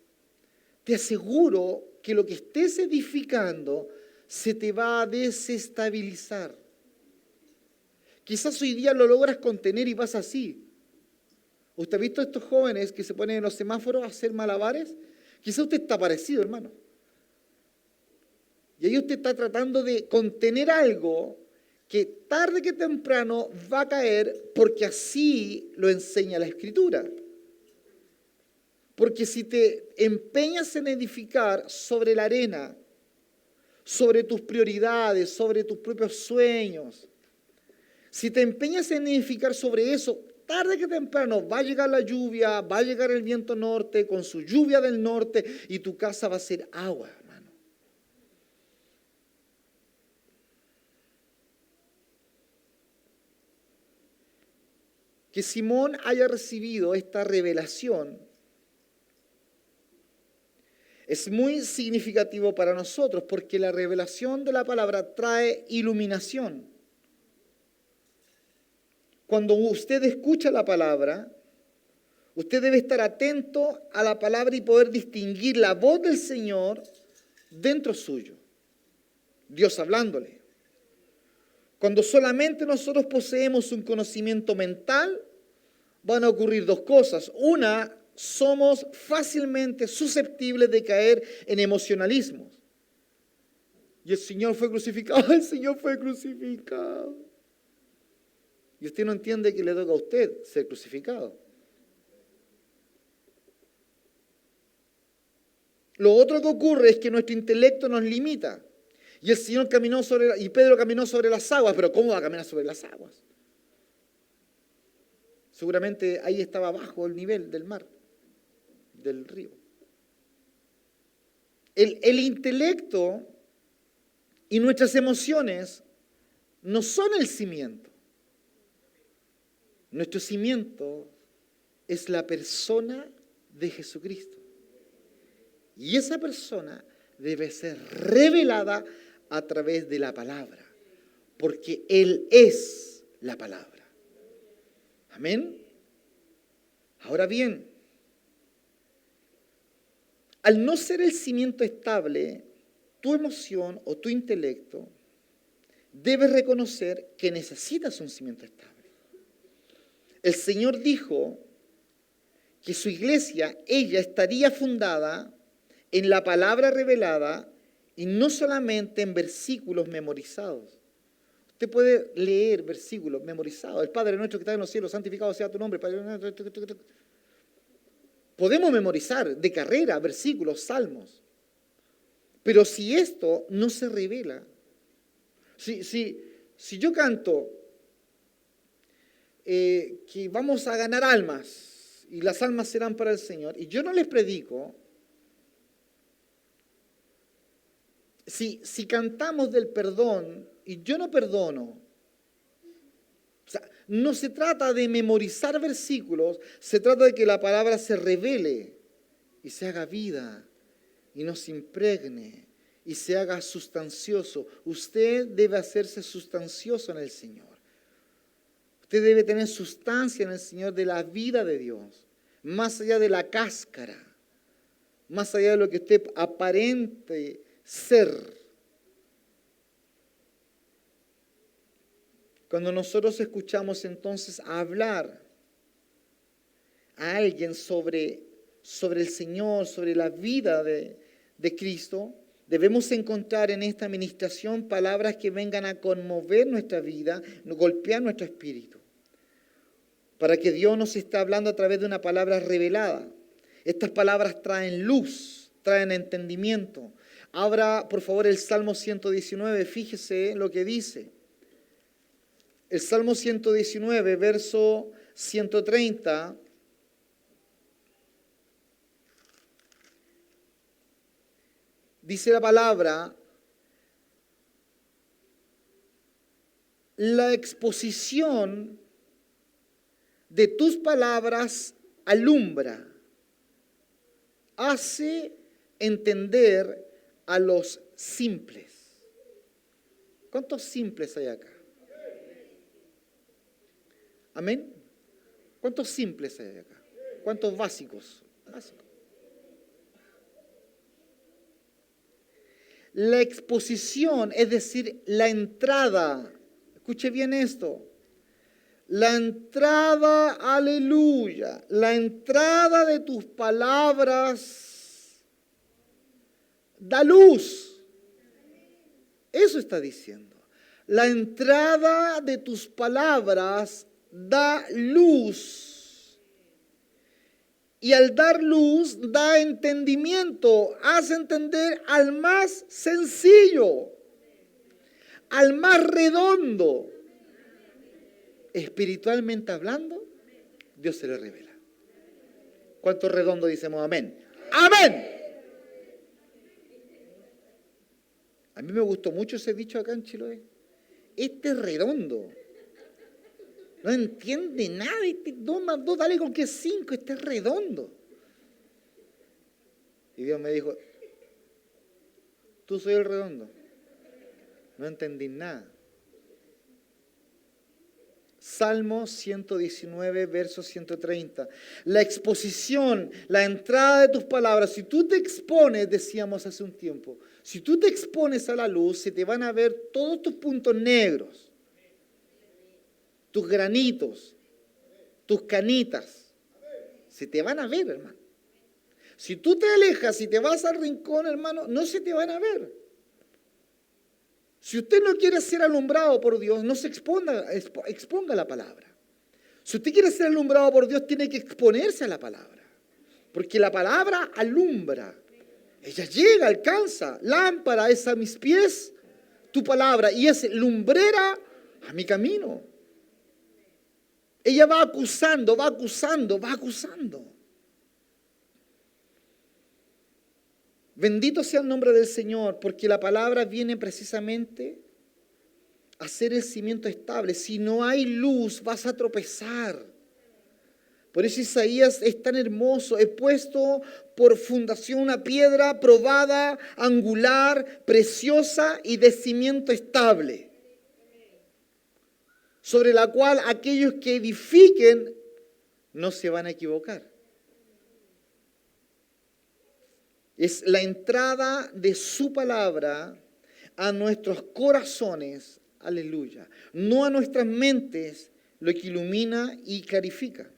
te aseguro que lo que estés edificando se te va a desestabilizar. Quizás hoy día lo logras contener y vas así. ¿Usted ha visto a estos jóvenes que se ponen en los semáforos a hacer malabares? Quizás usted está parecido, hermano. Y ahí usted está tratando de contener algo que tarde que temprano va a caer, porque así lo enseña la Escritura. Porque si te empeñas en edificar sobre la arena, sobre tus prioridades, sobre tus propios sueños, si te empeñas en edificar sobre eso, tarde que temprano va a llegar la lluvia, va a llegar el viento norte con su lluvia del norte y tu casa va a ser agua, hermano. Que Simón haya recibido esta revelación es muy significativo para nosotros porque la revelación de la palabra trae iluminación. Cuando usted escucha la palabra, usted debe estar atento a la palabra y poder distinguir la voz del Señor dentro suyo. Dios hablándole. Cuando solamente nosotros poseemos un conocimiento mental, van a ocurrir dos cosas. Una, somos fácilmente susceptibles de caer en emocionalismos. Y el Señor fue crucificado, el Señor fue crucificado. Y usted no entiende que le toca a usted ser crucificado. Lo otro que ocurre es que nuestro intelecto nos limita. Y el Señor caminó y Pedro caminó sobre las aguas, pero ¿cómo va a caminar sobre las aguas? Seguramente ahí estaba bajo el nivel del mar, del río. El intelecto y nuestras emociones no son el cimiento. Nuestro cimiento es la persona de Jesucristo. Y esa persona debe ser revelada a través de la palabra, porque Él es la palabra. Amén. Ahora bien, al no ser el cimiento estable, tu emoción o tu intelecto, debes reconocer que necesitas un cimiento estable. El Señor dijo que su iglesia, ella estaría fundada en la palabra revelada y no solamente en versículos memorizados. Usted puede leer versículos memorizados. El Padre nuestro que está en los cielos, santificado sea tu nombre. Podemos memorizar de carrera versículos, salmos. Pero si esto no se revela, si yo canto que vamos a ganar almas y las almas serán para el Señor, y yo no les predico, si cantamos del perdón y yo no perdono, o sea, no se trata de memorizar versículos, se trata de que la palabra se revele y se haga vida y nos impregne y se haga sustancioso. Usted debe hacerse sustancioso en el Señor. Usted debe tener sustancia en el Señor de la vida de Dios, más allá de la cáscara, más allá de lo que usted aparente ser. Cuando nosotros escuchamos entonces hablar a alguien sobre el Señor, sobre la vida de Cristo, debemos encontrar en esta administración palabras que vengan a conmover nuestra vida, golpear nuestro espíritu, para que Dios nos está hablando a través de una palabra revelada. Estas palabras traen luz, traen entendimiento. Abra, por favor, el Salmo 119, fíjese lo que dice. El Salmo 119, verso 130, dice la palabra: la exposición de tus palabras alumbra, hace entender a los simples. ¿Cuántos simples hay acá? ¿Amén? ¿Cuántos simples hay acá? ¿Cuántos básicos? Básicos. La exposición, es decir, la entrada. Escuche bien esto. La entrada, aleluya, la entrada de tus palabras da luz. Eso está diciendo. La entrada de tus palabras da luz. Y al dar luz, da entendimiento. Hace entender al más sencillo, al más redondo. Espiritualmente hablando, Dios se le revela. ¿Cuánto redondo decimos amén? ¡Amén! A mí me gustó mucho ese dicho acá en Chiloé. Este es redondo. No entiende nada. 2 más 2, dale con que es 5. Este es redondo. Y Dios me dijo: tú soy el redondo. No entendí nada. Salmo 119, verso 130. La exposición, la entrada de tus palabras. Si tú te expones, decíamos hace un tiempo, si tú te expones a la luz, se te van a ver todos tus puntos negros, tus granitos, tus canitas. Se te van a ver, hermano. Si tú te alejas y te vas al rincón, hermano, no se te van a ver. Si usted no quiere ser alumbrado por Dios, no se exponga la palabra. Si usted quiere ser alumbrado por Dios, tiene que exponerse a la palabra. Porque la palabra alumbra. Ella llega, alcanza. Lámpara es a mis pies tu palabra y es lumbrera a mi camino. Ella va acusando, va acusando, va acusando. Bendito sea el nombre del Señor, porque la palabra viene precisamente a ser el cimiento estable. Si no hay luz, vas a tropezar. Por eso Isaías es tan hermoso. He puesto por fundación una piedra probada, angular, preciosa y de cimiento estable, sobre la cual aquellos que edifiquen no se van a equivocar. Es la entrada de su palabra a nuestros corazones, aleluya, no a nuestras mentes, lo que ilumina y clarifica.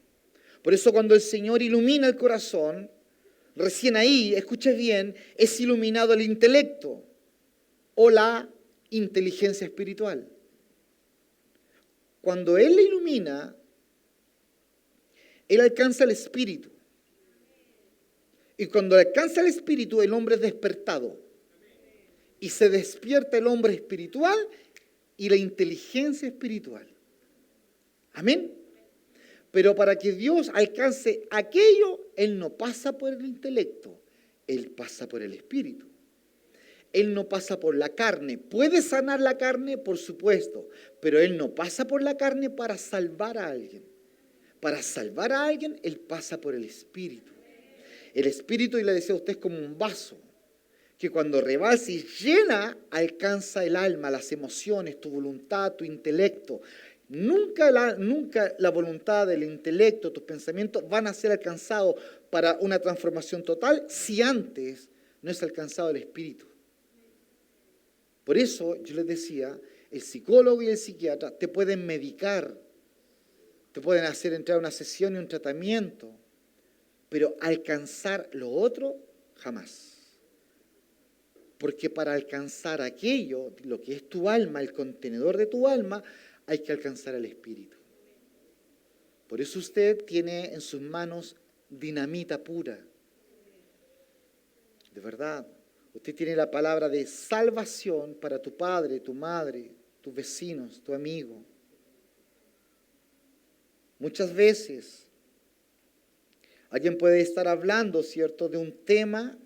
Por eso cuando el Señor ilumina el corazón, recién ahí, escuche bien, es iluminado el intelecto o la inteligencia espiritual. Cuando Él le ilumina, Él alcanza el espíritu. Y cuando alcanza el espíritu, el hombre es despertado. Y se despierta el hombre espiritual y la inteligencia espiritual. Amén. Pero para que Dios alcance aquello, Él no pasa por el intelecto, Él pasa por el espíritu. Él no pasa por la carne. ¿Puede sanar la carne? Por supuesto. Pero Él no pasa por la carne para salvar a alguien. Para salvar a alguien, Él pasa por el espíritu. El espíritu, y le decía a usted, es como un vaso que cuando rebalsa y llena, alcanza el alma, las emociones, tu voluntad, tu intelecto. Nunca la voluntad, el intelecto, tus pensamientos van a ser alcanzados para una transformación total si antes no es alcanzado el espíritu. Por eso yo les decía, el psicólogo y el psiquiatra te pueden medicar, te pueden hacer entrar a una sesión y un tratamiento, pero alcanzar lo otro, jamás. Porque para alcanzar aquello, lo que es tu alma, el contenedor de tu alma, hay que alcanzar el espíritu. Por eso usted tiene en sus manos dinamita pura. De verdad. Usted tiene la palabra de salvación para tu padre, tu madre, tus vecinos, tu amigo. Muchas veces alguien puede estar hablando, ¿cierto?, de un tema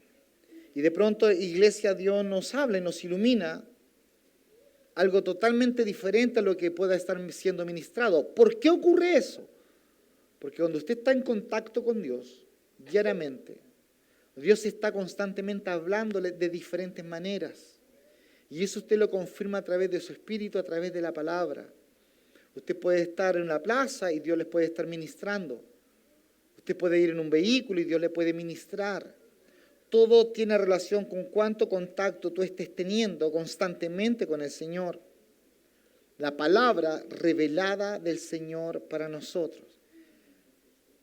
y de pronto, iglesia, Dios nos habla y nos ilumina algo totalmente diferente a lo que pueda estar siendo ministrado. ¿Por qué ocurre eso? Porque cuando usted está en contacto con Dios diariamente, Dios está constantemente hablándole de diferentes maneras. Y eso usted lo confirma a través de su espíritu, a través de la palabra. Usted puede estar en una plaza y Dios les puede estar ministrando. Usted puede ir en un vehículo y Dios le puede ministrar. Todo tiene relación con cuánto contacto tú estés teniendo constantemente con el Señor. La palabra revelada del Señor para nosotros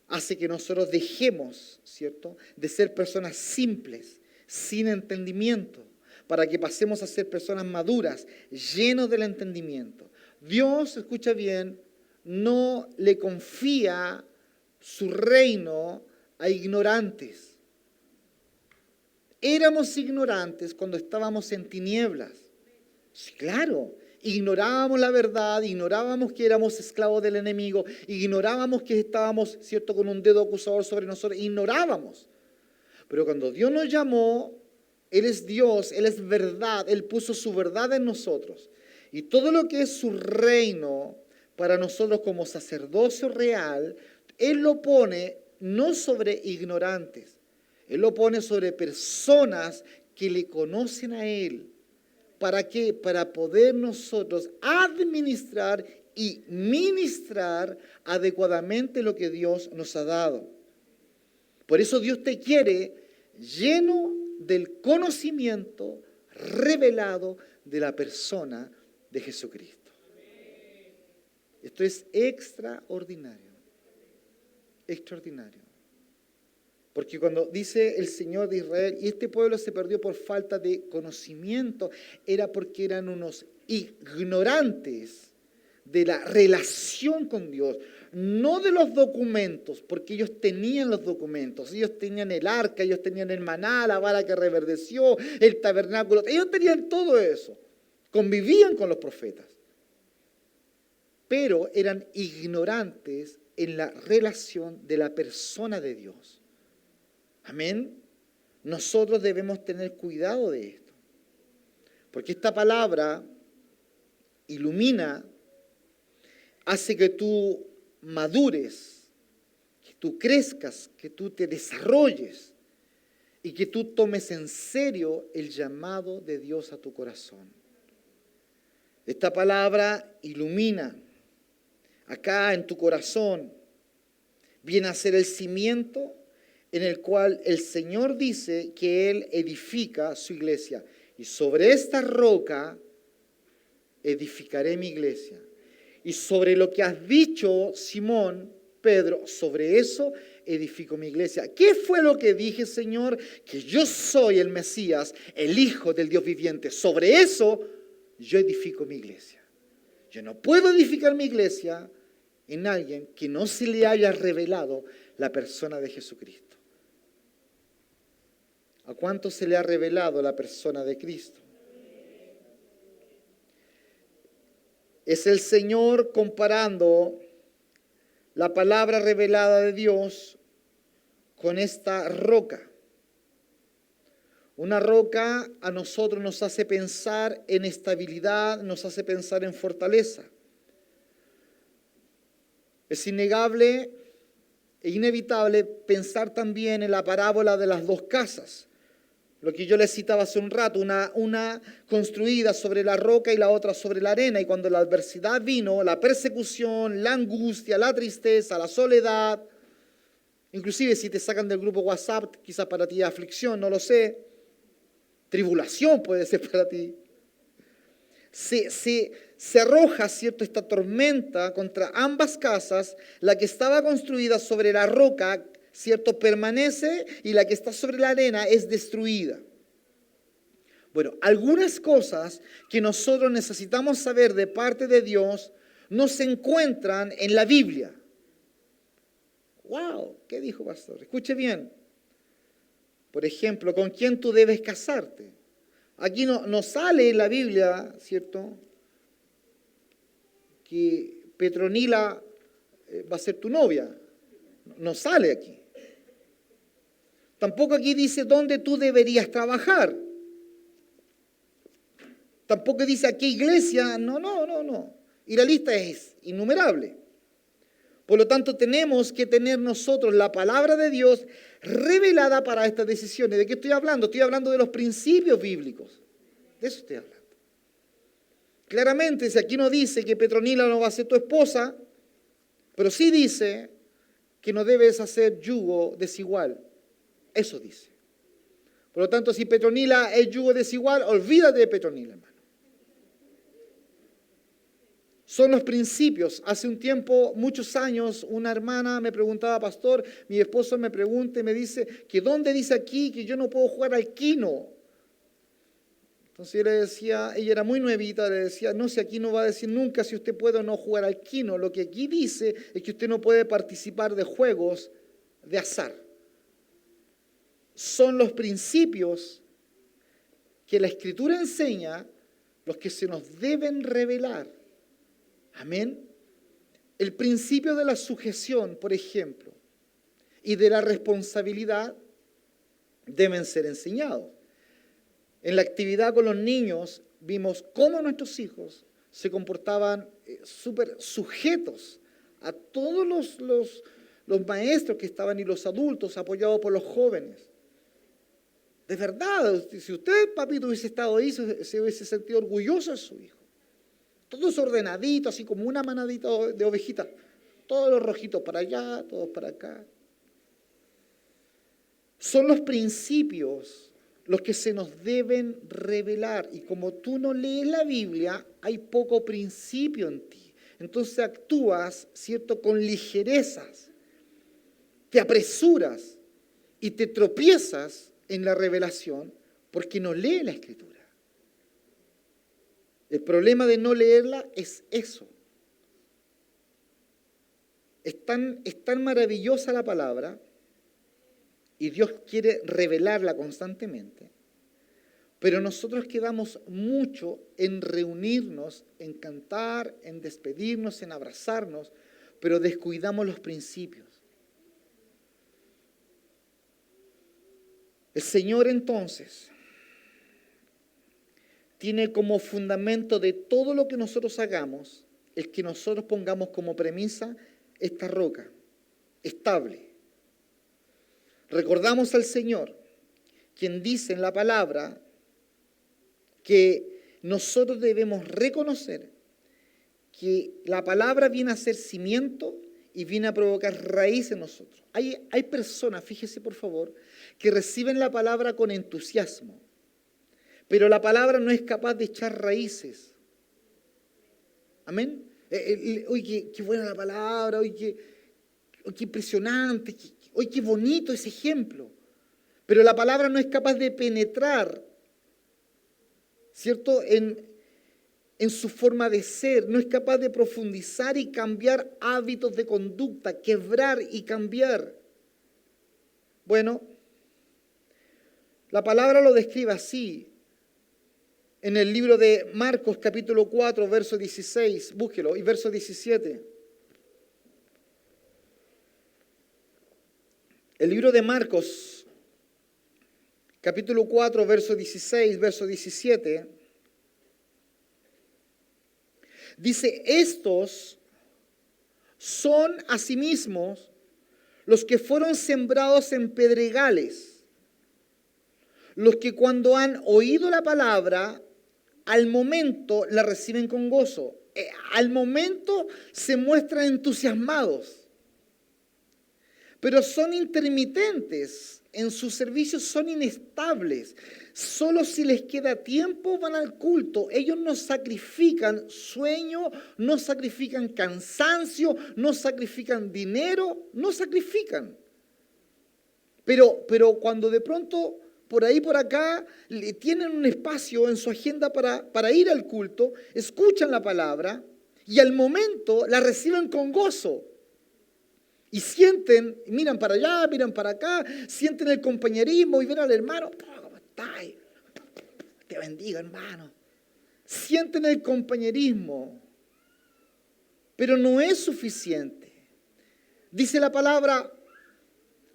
hace que nosotros dejemos, ¿cierto?, de ser personas simples, sin entendimiento, para que pasemos a ser personas maduras, llenos del entendimiento. Dios, escucha bien, no le confía su reino a ignorantes. Éramos ignorantes cuando estábamos en tinieblas. Sí, claro. Ignorábamos la verdad, ignorábamos que éramos esclavos del enemigo, ignorábamos que estábamos, ¿cierto?, con un dedo acusador sobre nosotros, ignorábamos. Pero cuando Dios nos llamó, Él es Dios, Él es verdad, Él puso su verdad en nosotros. Y todo lo que es su reino para nosotros como sacerdocio real, Él lo pone no sobre ignorantes, Él lo pone sobre personas que le conocen a Él. ¿Para qué? Para poder nosotros administrar y ministrar adecuadamente lo que Dios nos ha dado. Por eso Dios te quiere lleno del conocimiento revelado de la persona de Jesucristo. Esto es extraordinario. Extraordinario. Porque cuando dice el Señor de Israel, y este pueblo se perdió por falta de conocimiento, era porque eran unos ignorantes de la relación con Dios, no de los documentos, porque ellos tenían los documentos, ellos tenían el arca, ellos tenían el maná, la vara que reverdeció, el tabernáculo, ellos tenían todo eso, convivían con los profetas, pero eran ignorantes en la relación de la persona de Dios. Amén. Nosotros debemos tener cuidado de esto. Porque esta palabra ilumina, hace que tú madures, que tú crezcas, que tú te desarrolles y que tú tomes en serio el llamado de Dios a tu corazón. Esta palabra ilumina acá en tu corazón, viene a ser el cimiento en el cual el Señor dice que Él edifica su iglesia. Y sobre esta roca edificaré mi iglesia. Y sobre lo que has dicho, Simón, Pedro, sobre eso edifico mi iglesia. ¿Qué fue lo que dije, Señor? Que yo soy el Mesías, el Hijo del Dios viviente. Sobre eso yo edifico mi iglesia. Yo no puedo edificar mi iglesia en alguien que no se le haya revelado la persona de Jesucristo. ¿A cuánto se le ha revelado la persona de Cristo? Es el Señor comparando la palabra revelada de Dios con esta roca. Una roca a nosotros nos hace pensar en estabilidad, nos hace pensar en fortaleza. Es innegable e inevitable pensar también en la parábola de las dos casas. Lo que yo les citaba hace un rato, una construida sobre la roca y la otra sobre la arena. Y cuando la adversidad vino, la persecución, la angustia, la tristeza, la soledad, inclusive si te sacan del grupo WhatsApp, quizás para ti es aflicción, no lo sé, tribulación puede ser para ti. Se arroja, ¿cierto?, esta tormenta contra ambas casas. La que estaba construida sobre la roca, ¿cierto?, permanece, y la que está sobre la arena es destruida. Bueno, algunas cosas que nosotros necesitamos saber de parte de Dios no se encuentran en la Biblia. ¡Wow! ¿Qué dijo, pastor? Escuche bien. Por ejemplo, ¿con quién tú debes casarte? Aquí no sale en la Biblia, ¿cierto?, que Petronila va a ser tu novia. No sale aquí. Tampoco aquí dice dónde tú deberías trabajar. Tampoco dice a qué iglesia. No. Y la lista es innumerable. Por lo tanto, tenemos que tener nosotros la palabra de Dios revelada para estas decisiones. ¿De qué estoy hablando? Estoy hablando de los principios bíblicos. De eso estoy hablando. Claramente, si aquí no dice que Petronila no va a ser tu esposa, pero sí dice que no debes hacer yugo desigual. Eso dice. Por lo tanto, si Petronila es yugo desigual, olvídate de Petronila, hermano. Son los principios. Hace un tiempo, muchos años, una hermana me preguntaba, pastor, mi esposo me pregunta y me dice que ¿dónde dice aquí que yo no puedo jugar al quino? Entonces yo le decía, ella era muy nuevita, le decía, no, si aquí no va a decir nunca si usted puede o no jugar al quino. Lo que aquí dice es que usted no puede participar de juegos de azar. Son los principios que la Escritura enseña los que se nos deben revelar. Amén. El principio de la sujeción, por ejemplo, y de la responsabilidad deben ser enseñados. En la actividad con los niños vimos cómo nuestros hijos se comportaban súper sujetos a todos los maestros que estaban y los adultos apoyados por los jóvenes. De verdad, si usted, papito, hubiese estado ahí, se hubiese sentido orgulloso de su hijo. Todos ordenaditos, así como una manadita de ovejitas. Todos los rojitos para allá, todos para acá. Son los principios los que se nos deben revelar. Y como tú no lees la Biblia, hay poco principio en ti. Entonces actúas, ¿cierto?, con ligerezas. Te apresuras y te tropiezas en la revelación porque no lees la Escritura. El problema de no leerla es eso. Es tan maravillosa la palabra y Dios quiere revelarla constantemente, pero nosotros quedamos mucho en reunirnos, en cantar, en despedirnos, en abrazarnos, pero descuidamos los principios. El Señor entonces tiene como fundamento de todo lo que nosotros hagamos, el que nosotros pongamos como premisa esta roca, estable, Recordamos al Señor, quien dice en la palabra que nosotros debemos reconocer que la palabra viene a ser cimiento y viene a provocar raíz en nosotros. Hay personas, fíjese por favor, que reciben la palabra con entusiasmo, pero la palabra no es capaz de echar raíces. Amén. Oye, qué buena la palabra, oye, qué impresionante, oye, qué bonito ese ejemplo. Pero la palabra no es capaz de penetrar, ¿cierto?, en su forma de ser, no es capaz de profundizar y cambiar hábitos de conducta, quebrar y cambiar. Bueno, la palabra lo describe así. En el libro de Marcos, capítulo 4, verso 16, búsquelo, y verso 17. El libro de Marcos, capítulo 4, verso 16, verso 17, dice, estos son asimismo los que fueron sembrados en pedregales, los que cuando han oído la palabra, al momento la reciben con gozo. Al momento se muestran entusiasmados, pero son intermitentes en su servicio, son inestables. Solo si les queda tiempo van al culto. Ellos no sacrifican sueño, no sacrifican cansancio, no sacrifican dinero, no sacrifican. Pero cuando de pronto por ahí por acá tienen un espacio en su agenda para ir al culto, escuchan la palabra y al momento la reciben con gozo. Y sienten, miran para allá, miran para acá, sienten el compañerismo y ven al hermano, ¿cómo estás? Te bendiga, hermano. Sienten el compañerismo, pero no es suficiente. Dice la palabra,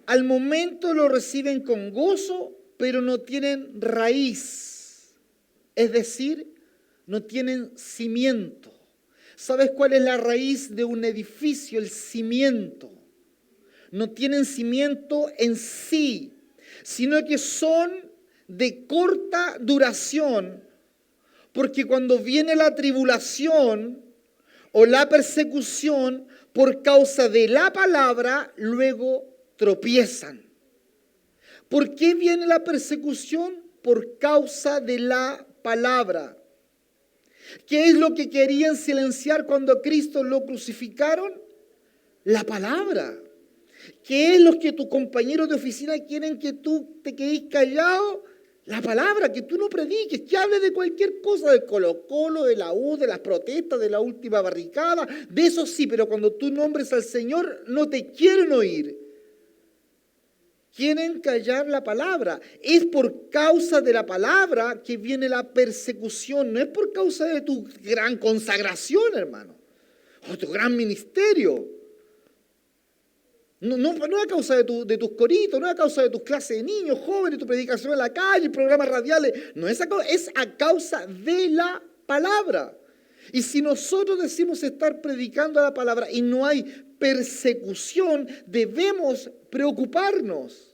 al momento lo reciben con gozo, pero no tienen raíz. Es decir, no tienen cimiento. ¿Sabes cuál es la raíz de un edificio? El cimiento. No tienen cimiento en sí, sino que son de corta duración, porque cuando viene la tribulación o la persecución por causa de la palabra, luego tropiezan. ¿Por qué viene la persecución? Por causa de la palabra. ¿Qué es lo que querían silenciar cuando a Cristo lo crucificaron? La palabra. ¿Qué es lo que tus compañeros de oficina quieren que tú te quedes callado? La palabra, que tú no prediques, que hables de cualquier cosa, del Colo-Colo, de la U, de las protestas, de la última barricada, de eso sí, pero cuando tú nombres al Señor no te quieren oír. Quieren callar la palabra. Es por causa de la palabra que viene la persecución, no es por causa de tu gran consagración, hermano, o tu gran ministerio. No es a causa de tus coritos, no es a causa de tus clases de niños, jóvenes, tu predicación en la calle, programas radiales. No es a causa de la palabra. Y si nosotros decimos estar predicando la palabra y no hay persecución, debemos preocuparnos.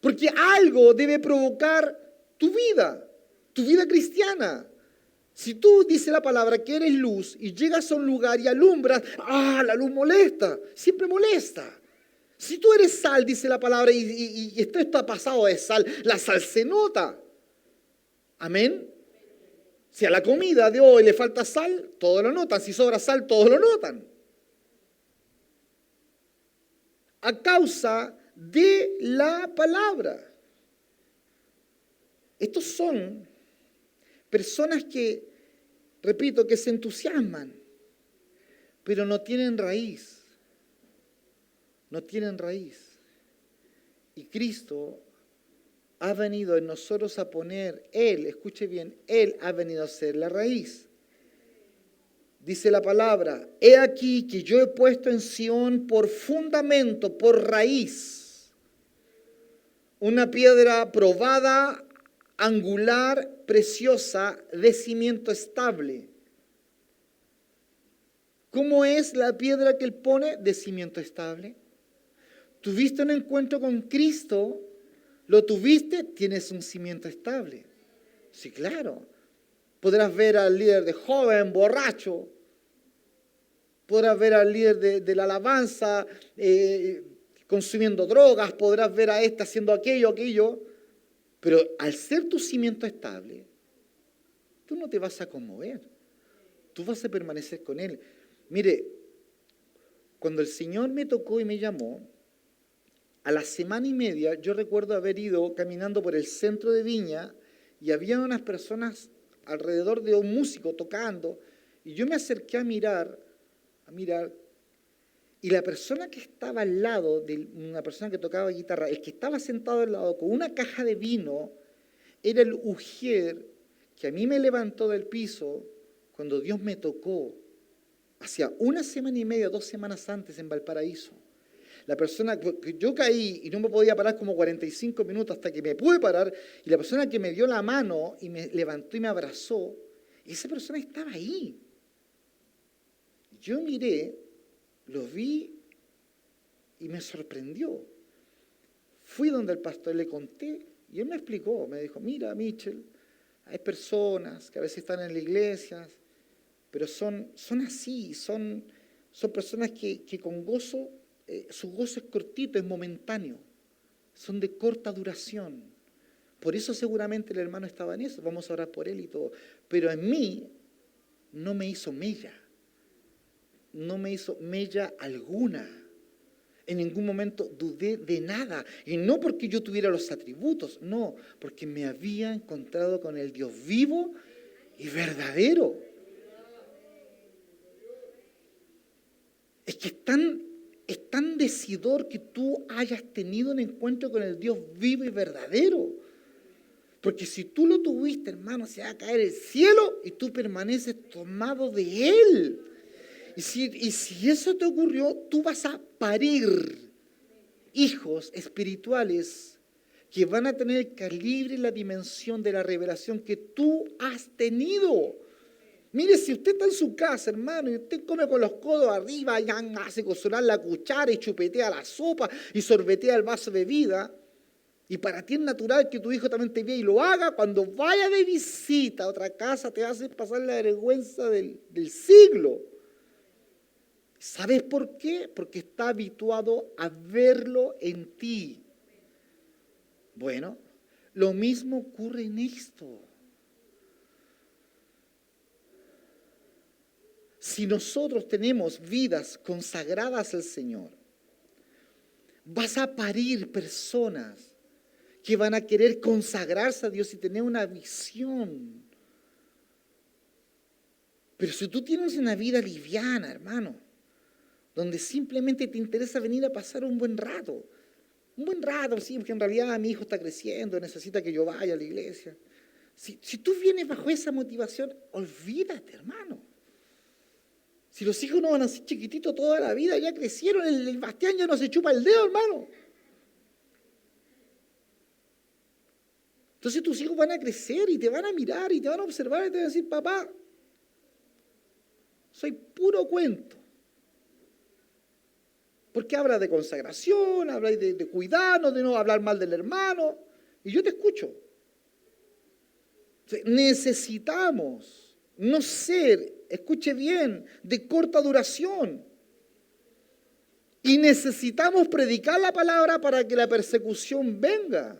Porque algo debe provocar tu vida cristiana. Si tú dices la palabra que eres luz y llegas a un lugar y alumbras, la luz molesta, siempre molesta. Si tú eres sal, dice la palabra, y esto está pasado de sal, la sal se nota. Amén. Si a la comida de hoy le falta sal, todos lo notan. Si sobra sal, todos lo notan. A causa de la palabra. Estos son personas que, repito, que se entusiasman, pero no tienen raíz. No tienen raíz. Y Cristo ha venido en nosotros a poner, Él, escuche bien, Él ha venido a ser la raíz. Dice la palabra, he aquí que yo he puesto en Sión por fundamento, por raíz, una piedra probada, angular, preciosa, de cimiento estable. ¿Cómo es la piedra que Él pone? De cimiento estable. Tuviste un encuentro con Cristo, lo tuviste, tienes un cimiento estable. Sí, claro. Podrás ver al líder de joven, borracho. Podrás ver al líder de la alabanza consumiendo drogas. Podrás ver a este haciendo aquello. Pero al ser tu cimiento estable, tú no te vas a conmover. Tú vas a permanecer con Él. Mire, cuando el Señor me tocó y me llamó, a la semana y media yo recuerdo haber ido caminando por el centro de Viña y había unas personas alrededor de un músico tocando y yo me acerqué a mirar y la persona que estaba al lado de una persona que tocaba guitarra, el que estaba sentado al lado con una caja de vino, era el ujier que a mí me levantó del piso cuando Dios me tocó hacía una semana y media, 2 semanas antes en Valparaíso. La persona que yo caí y no me podía parar como 45 minutos hasta que me pude parar, y la persona que me dio la mano y me levantó y me abrazó, esa persona estaba ahí. Yo miré, lo vi y me sorprendió. Fui donde el pastor, le conté y él me explicó, me dijo, mira, Michel, hay personas que a veces están en la iglesia, pero son así, son personas que con gozo, su gozo es cortito, es momentáneo, son de corta duración. Por eso seguramente el hermano estaba en eso, vamos a orar por él y todo. Pero en mí no me hizo mella, no me hizo mella alguna. En ningún momento dudé de nada. Y no porque yo tuviera los atributos, no, porque me había encontrado con el Dios vivo y verdadero. Es que es tan decidor que tú hayas tenido un encuentro con el Dios vivo y verdadero. Porque si tú lo tuviste, hermano, se va a caer el cielo y tú permaneces tomado de Él. Y si eso te ocurrió, tú vas a parir hijos espirituales que van a tener el calibre y la dimensión de la revelación que tú has tenido. Mire, si usted está en su casa, hermano, y usted come con los codos arriba, y hace sonar la cuchara y chupetea la sopa y sorbetea el vaso de bebida, y para ti es natural que tu hijo también te vea y lo haga, cuando vaya de visita a otra casa te hace pasar la vergüenza del siglo. ¿Sabes por qué? Porque está habituado a verlo en ti. Bueno, lo mismo ocurre en esto. Si nosotros tenemos vidas consagradas al Señor, vas a parir personas que van a querer consagrarse a Dios y tener una visión. Pero si tú tienes una vida liviana, hermano, donde simplemente te interesa venir a pasar un buen rato, sí, porque en realidad mi hijo está creciendo, necesita que yo vaya a la iglesia. Si tú vienes bajo esa motivación, olvídate, hermano. Si los hijos no van a ser chiquititos toda la vida, ya crecieron, el Bastián ya no se chupa el dedo, hermano. Entonces tus hijos van a crecer y te van a mirar y te van a observar y te van a decir, papá, soy puro cuento. Porque hablas de consagración, hablas de cuidarnos, de no hablar mal del hermano, y yo te escucho. Necesitamos no ser, escuche bien, de corta duración. Y necesitamos predicar la palabra para que la persecución venga.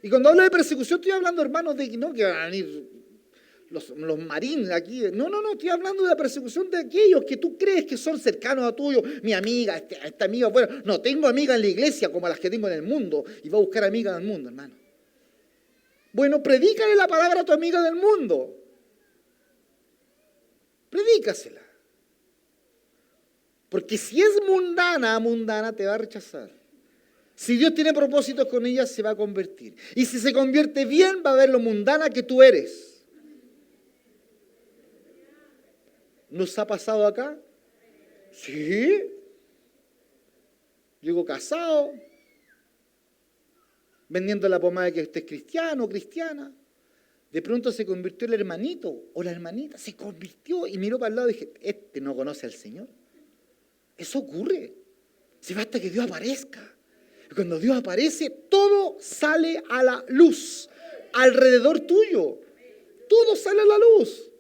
Y cuando hablo de persecución estoy hablando, hermanos, de que no que van a venir los marines aquí. No, estoy hablando de la persecución de aquellos que tú crees que son cercanos a tuyo. Mi amiga, esta amiga, bueno, no tengo amigas en la iglesia como las que tengo en el mundo. Y va a buscar amigas en el mundo, hermano. Bueno, predícale la palabra a tu amiga del mundo. Predícasela. Porque si es mundana te va a rechazar. Si Dios tiene propósitos con ella, se va a convertir. Y si se convierte bien, va a ver lo mundana que tú eres. ¿Nos ha pasado acá? Sí. Llego casado, vendiendo la pomada de que usted es cristiano o cristiana. De pronto se convirtió el hermanito o la hermanita, se convirtió y miró para el lado y dije, este no conoce al Señor. Eso ocurre. Si basta que Dios aparezca. Y cuando Dios aparece, todo sale a la luz, alrededor tuyo. Todo sale a la luz.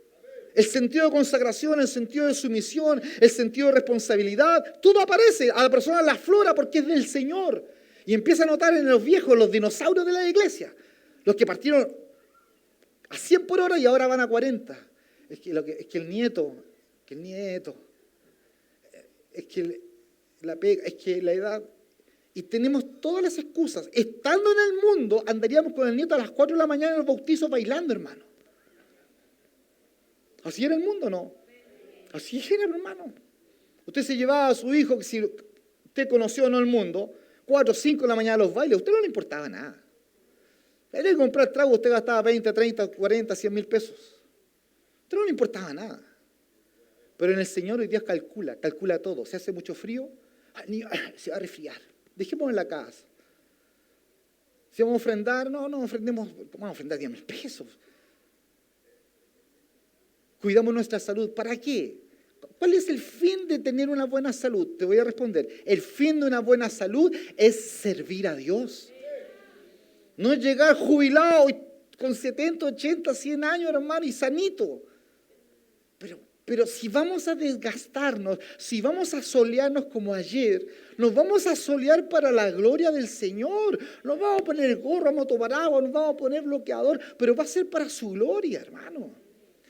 El sentido de consagración, el sentido de sumisión, el sentido de responsabilidad, todo aparece. A la persona la aflora porque es del Señor. Y empieza a notar en los viejos, los dinosaurios de la iglesia, los que partieron a 100 por hora y ahora van a 40. Es que el nieto, es que la pega, es que la edad. Y tenemos todas las excusas. Estando en el mundo, andaríamos con el nieto a las 4 de la mañana en los bautizos bailando, hermano. ¿Así era el mundo, no? Así era, hermano. Usted se llevaba a su hijo, si usted conoció o no el mundo, 4 o 5 de la mañana a los bailes, a usted no le importaba nada. Era de comprar trago, usted gastaba 20, 30, 40, 100 mil pesos. A usted no le importaba nada. Pero en el Señor hoy día calcula todo. Se hace mucho frío, el niño se va a resfriar. Dejémoslo en la casa. Si vamos a ofrendar, no ofrendemos, vamos a ofrendar 10 mil pesos. Cuidamos nuestra salud. ¿Para qué? ¿Cuál es el fin de tener una buena salud? Te voy a responder. El fin de una buena salud es servir a Dios. No es llegar jubilado con 70, 80, 100 años, hermano, y sanito. Pero si vamos a desgastarnos, si vamos a solearnos como ayer, nos vamos a solear para la gloria del Señor. Nos vamos a poner el gorro, vamos a tomar agua, nos vamos a poner bloqueador, pero va a ser para su gloria, hermano.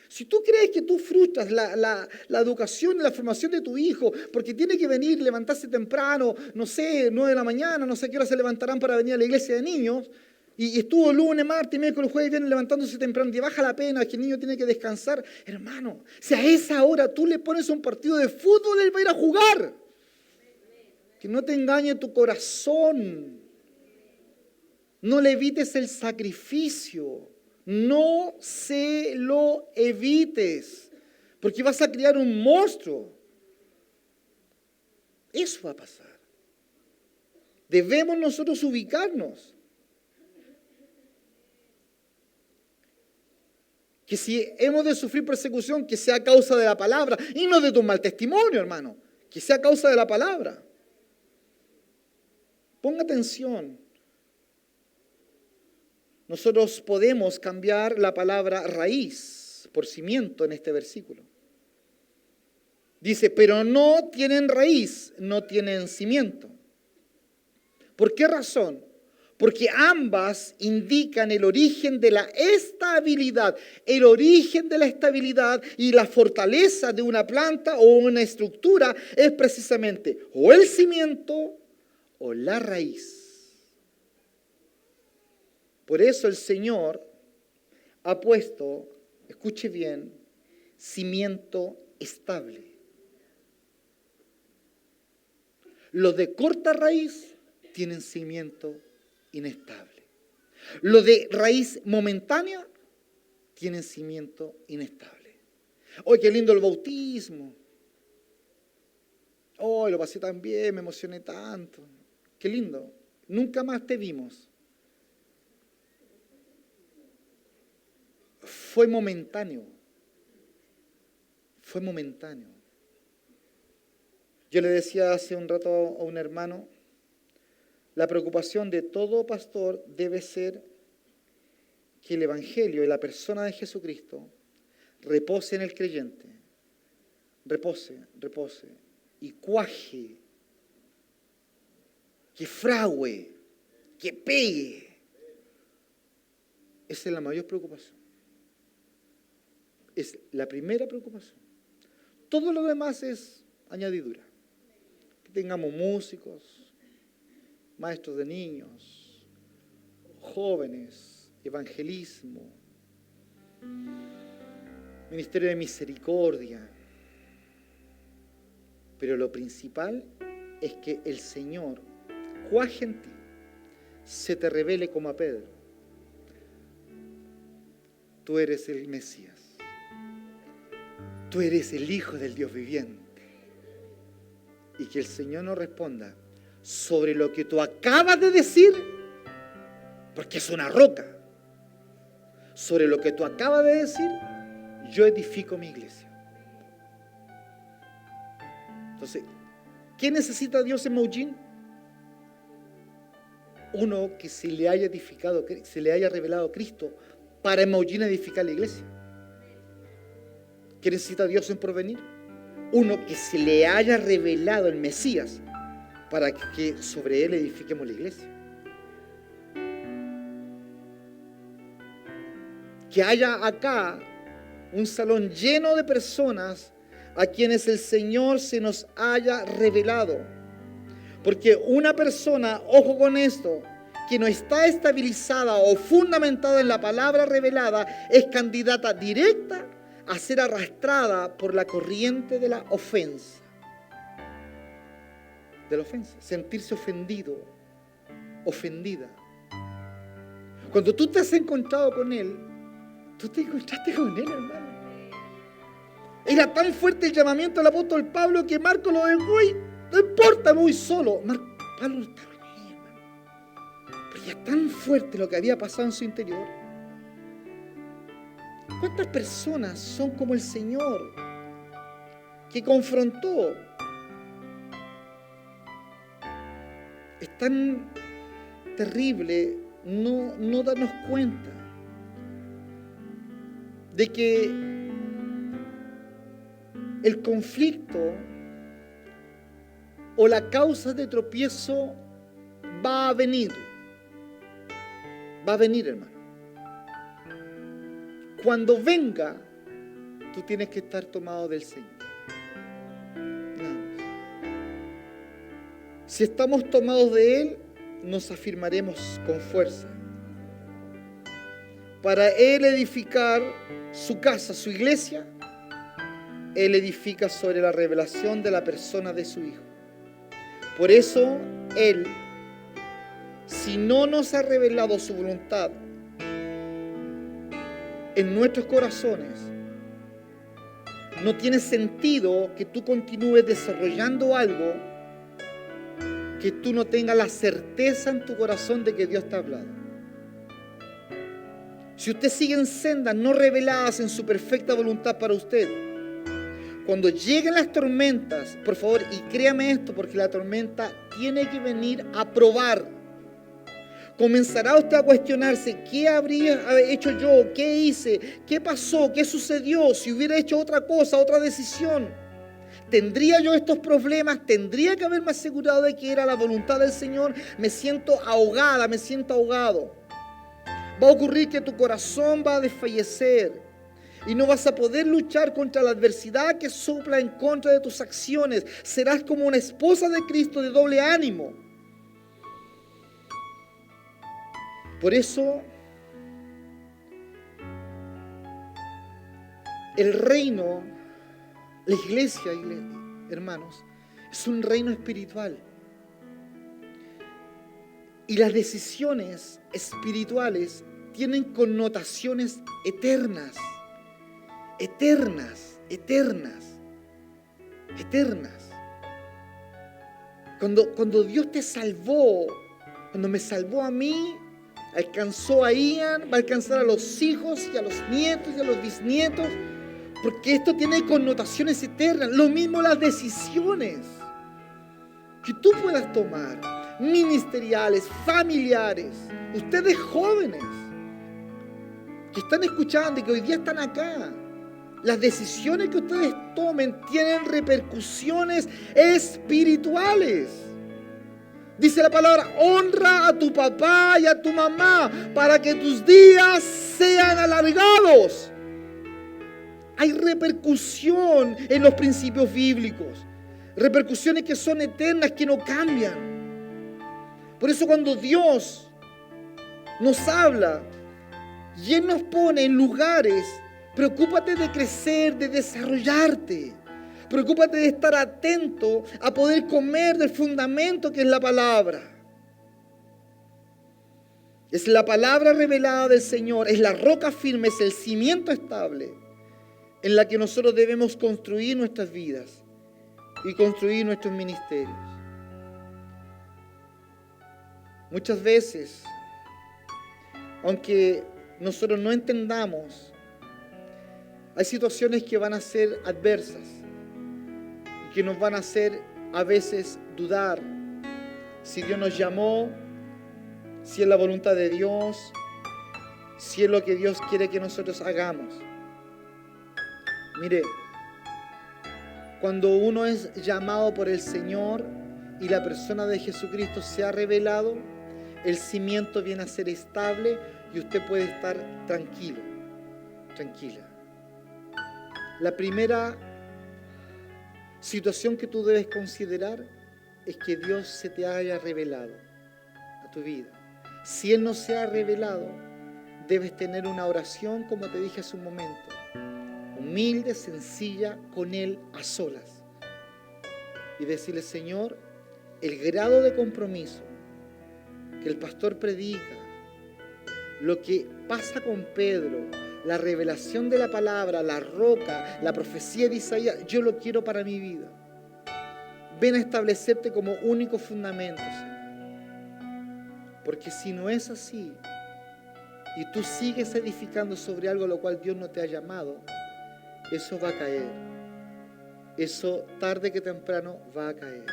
Si tú crees que tú frustras la educación y la formación de tu hijo porque tiene que venir, levantarse temprano, no sé, 9 de la mañana, no sé qué hora se levantarán para venir a la iglesia de niños, y estuvo lunes, martes, miércoles, jueves, viernes levantándose temprano, te baja la pena que el niño tiene que descansar. Hermano, si a esa hora tú le pones un partido de fútbol, él va a ir a jugar. Que no te engañe tu corazón. No le evites el sacrificio. No se lo evites. Porque vas a criar un monstruo. Eso va a pasar. Debemos nosotros ubicarnos. Que si hemos de sufrir persecución, que sea a causa de la palabra y no de tu mal testimonio, hermano. Que sea a causa de la palabra. Ponga atención. Nosotros podemos cambiar la palabra raíz por cimiento en este versículo. Dice, pero no tienen raíz, no tienen cimiento. ¿Por qué razón? Porque ambas indican el origen de la estabilidad. El origen de la estabilidad y la fortaleza de una planta o una estructura es precisamente o el cimiento o la raíz. Por eso el Señor ha puesto, escuche bien, cimiento estable. Los de corta raíz tienen cimiento inestable. Los de raíz momentánea tienen cimiento inestable. ¡Oh, qué lindo el bautismo! ¡Oh, lo pasé tan bien, me emocioné tanto! ¡Qué lindo! Nunca más te vimos. Fue momentáneo. Fue momentáneo. Yo le decía hace un rato a un hermano, la preocupación de todo pastor debe ser que el Evangelio y la persona de Jesucristo repose en el creyente. Repose y cuaje, que fragüe, que pegue. Esa es la mayor preocupación. Es la primera preocupación. Todo lo demás es añadidura. Que tengamos músicos, maestros de niños, jóvenes, evangelismo, ministerio de misericordia. Pero lo principal es que el Señor cuaje en ti, se te revele como a Pedro. Tú eres el Mesías. Tú eres el Hijo del Dios viviente. Y que el Señor nos responda sobre lo que tú acabas de decir, porque es una roca. Sobre lo que tú acabas de decir, yo edifico mi iglesia. Entonces, ¿Qué necesita Dios en Maullín? Uno que se le haya edificado, se le haya revelado Cristo para en Maullín edificar la iglesia. ¿Qué necesita Dios en Porvenir? Uno que se le haya revelado el Mesías para que sobre él edifiquemos la iglesia. Que haya acá un salón lleno de personas a quienes el Señor se nos haya revelado. Porque una persona, ojo con esto, que no está estabilizada o fundamentada en la palabra revelada, es candidata directa a ser arrastrada por la corriente de la ofensa. De la ofensa, sentirse ofendido, ofendida. Cuando tú te has encontrado con Él, tú te encontraste con Él, hermano. Era tan fuerte el llamamiento del apóstol Pablo que Marco lo dejó y no importa, muy solo. Pablo no estaba en ella, hermano. Pero ya tan fuerte lo que había pasado en su interior. ¿Cuántas personas son como el Señor que confrontó? Es tan terrible no darnos cuenta de que el conflicto o la causa de tropiezo va a venir. Va a venir, hermano. Cuando venga, tú tienes que estar tomado del Señor. Nada más. Si estamos tomados de Él, nos afirmaremos con fuerza. Para Él edificar su casa, su iglesia, Él edifica sobre la revelación de la persona de su Hijo. Por eso Él, si no nos ha revelado su voluntad en nuestros corazones, no tiene sentido que tú continúes desarrollando algo que tú no tengas la certeza en tu corazón de que Dios te ha hablado. Si usted sigue en sendas no reveladas en su perfecta voluntad para usted, cuando lleguen las tormentas, por favor, y créame esto, porque la tormenta tiene que venir a probar. Comenzará usted a cuestionarse, ¿qué habría hecho yo? ¿Qué hice? ¿Qué pasó? ¿Qué sucedió? Si hubiera hecho otra cosa, otra decisión, ¿tendría yo estos problemas? ¿Tendría que haberme asegurado de que era la voluntad del Señor? Me siento ahogada, me siento ahogado. Va a ocurrir que tu corazón va a desfallecer y no vas a poder luchar contra la adversidad que sopla en contra de tus acciones. Serás como una esposa de Cristo de doble ánimo. Por eso, el reino, la iglesia, hermanos, es un reino espiritual. Y las decisiones espirituales tienen connotaciones eternas, eternas, eternas, eternas. Cuando Dios te salvó, cuando me salvó a mí, alcanzó a Ian, va a alcanzar a los hijos y a los nietos y a los bisnietos, porque esto tiene connotaciones eternas. Lo mismo las decisiones que tú puedas tomar, ministeriales, familiares, ustedes jóvenes que están escuchando y que hoy día están acá. Las decisiones que ustedes tomen tienen repercusiones espirituales. Dice la palabra, honra a tu papá y a tu mamá para que tus días sean alargados. Hay repercusión en los principios bíblicos. Repercusiones que son eternas, que no cambian. Por eso cuando Dios nos habla y Él nos pone en lugares, preocúpate de crecer, de desarrollarte. Preocúpate de estar atento a poder comer del fundamento que es la palabra. Es la palabra revelada del Señor, es la roca firme, es el cimiento estable en la que nosotros debemos construir nuestras vidas y construir nuestros ministerios. Muchas veces, aunque nosotros no entendamos, hay situaciones que van a ser adversas, que nos van a hacer a veces dudar si Dios nos llamó, si es la voluntad de Dios, si es lo que Dios quiere que nosotros hagamos. Mire, cuando uno es llamado por el Señor y la persona de Jesucristo se ha revelado, el cimiento viene a ser estable y usted puede estar tranquilo, tranquila. La primera situación que tú debes considerar es que Dios se te haya revelado a tu vida. Si Él no se ha revelado, debes tener una oración, como te dije hace un momento, humilde, sencilla, con Él a solas. Y decirle: Señor, el grado de compromiso que el pastor predica, lo que pasa con Pedro, la revelación de la palabra, la roca, la profecía de Isaías, yo lo quiero para mi vida. Ven a establecerte como único fundamento, Señor. Porque si no es así, y tú sigues edificando sobre algo a lo cual Dios no te ha llamado, eso va a caer. Eso tarde que temprano va a caer.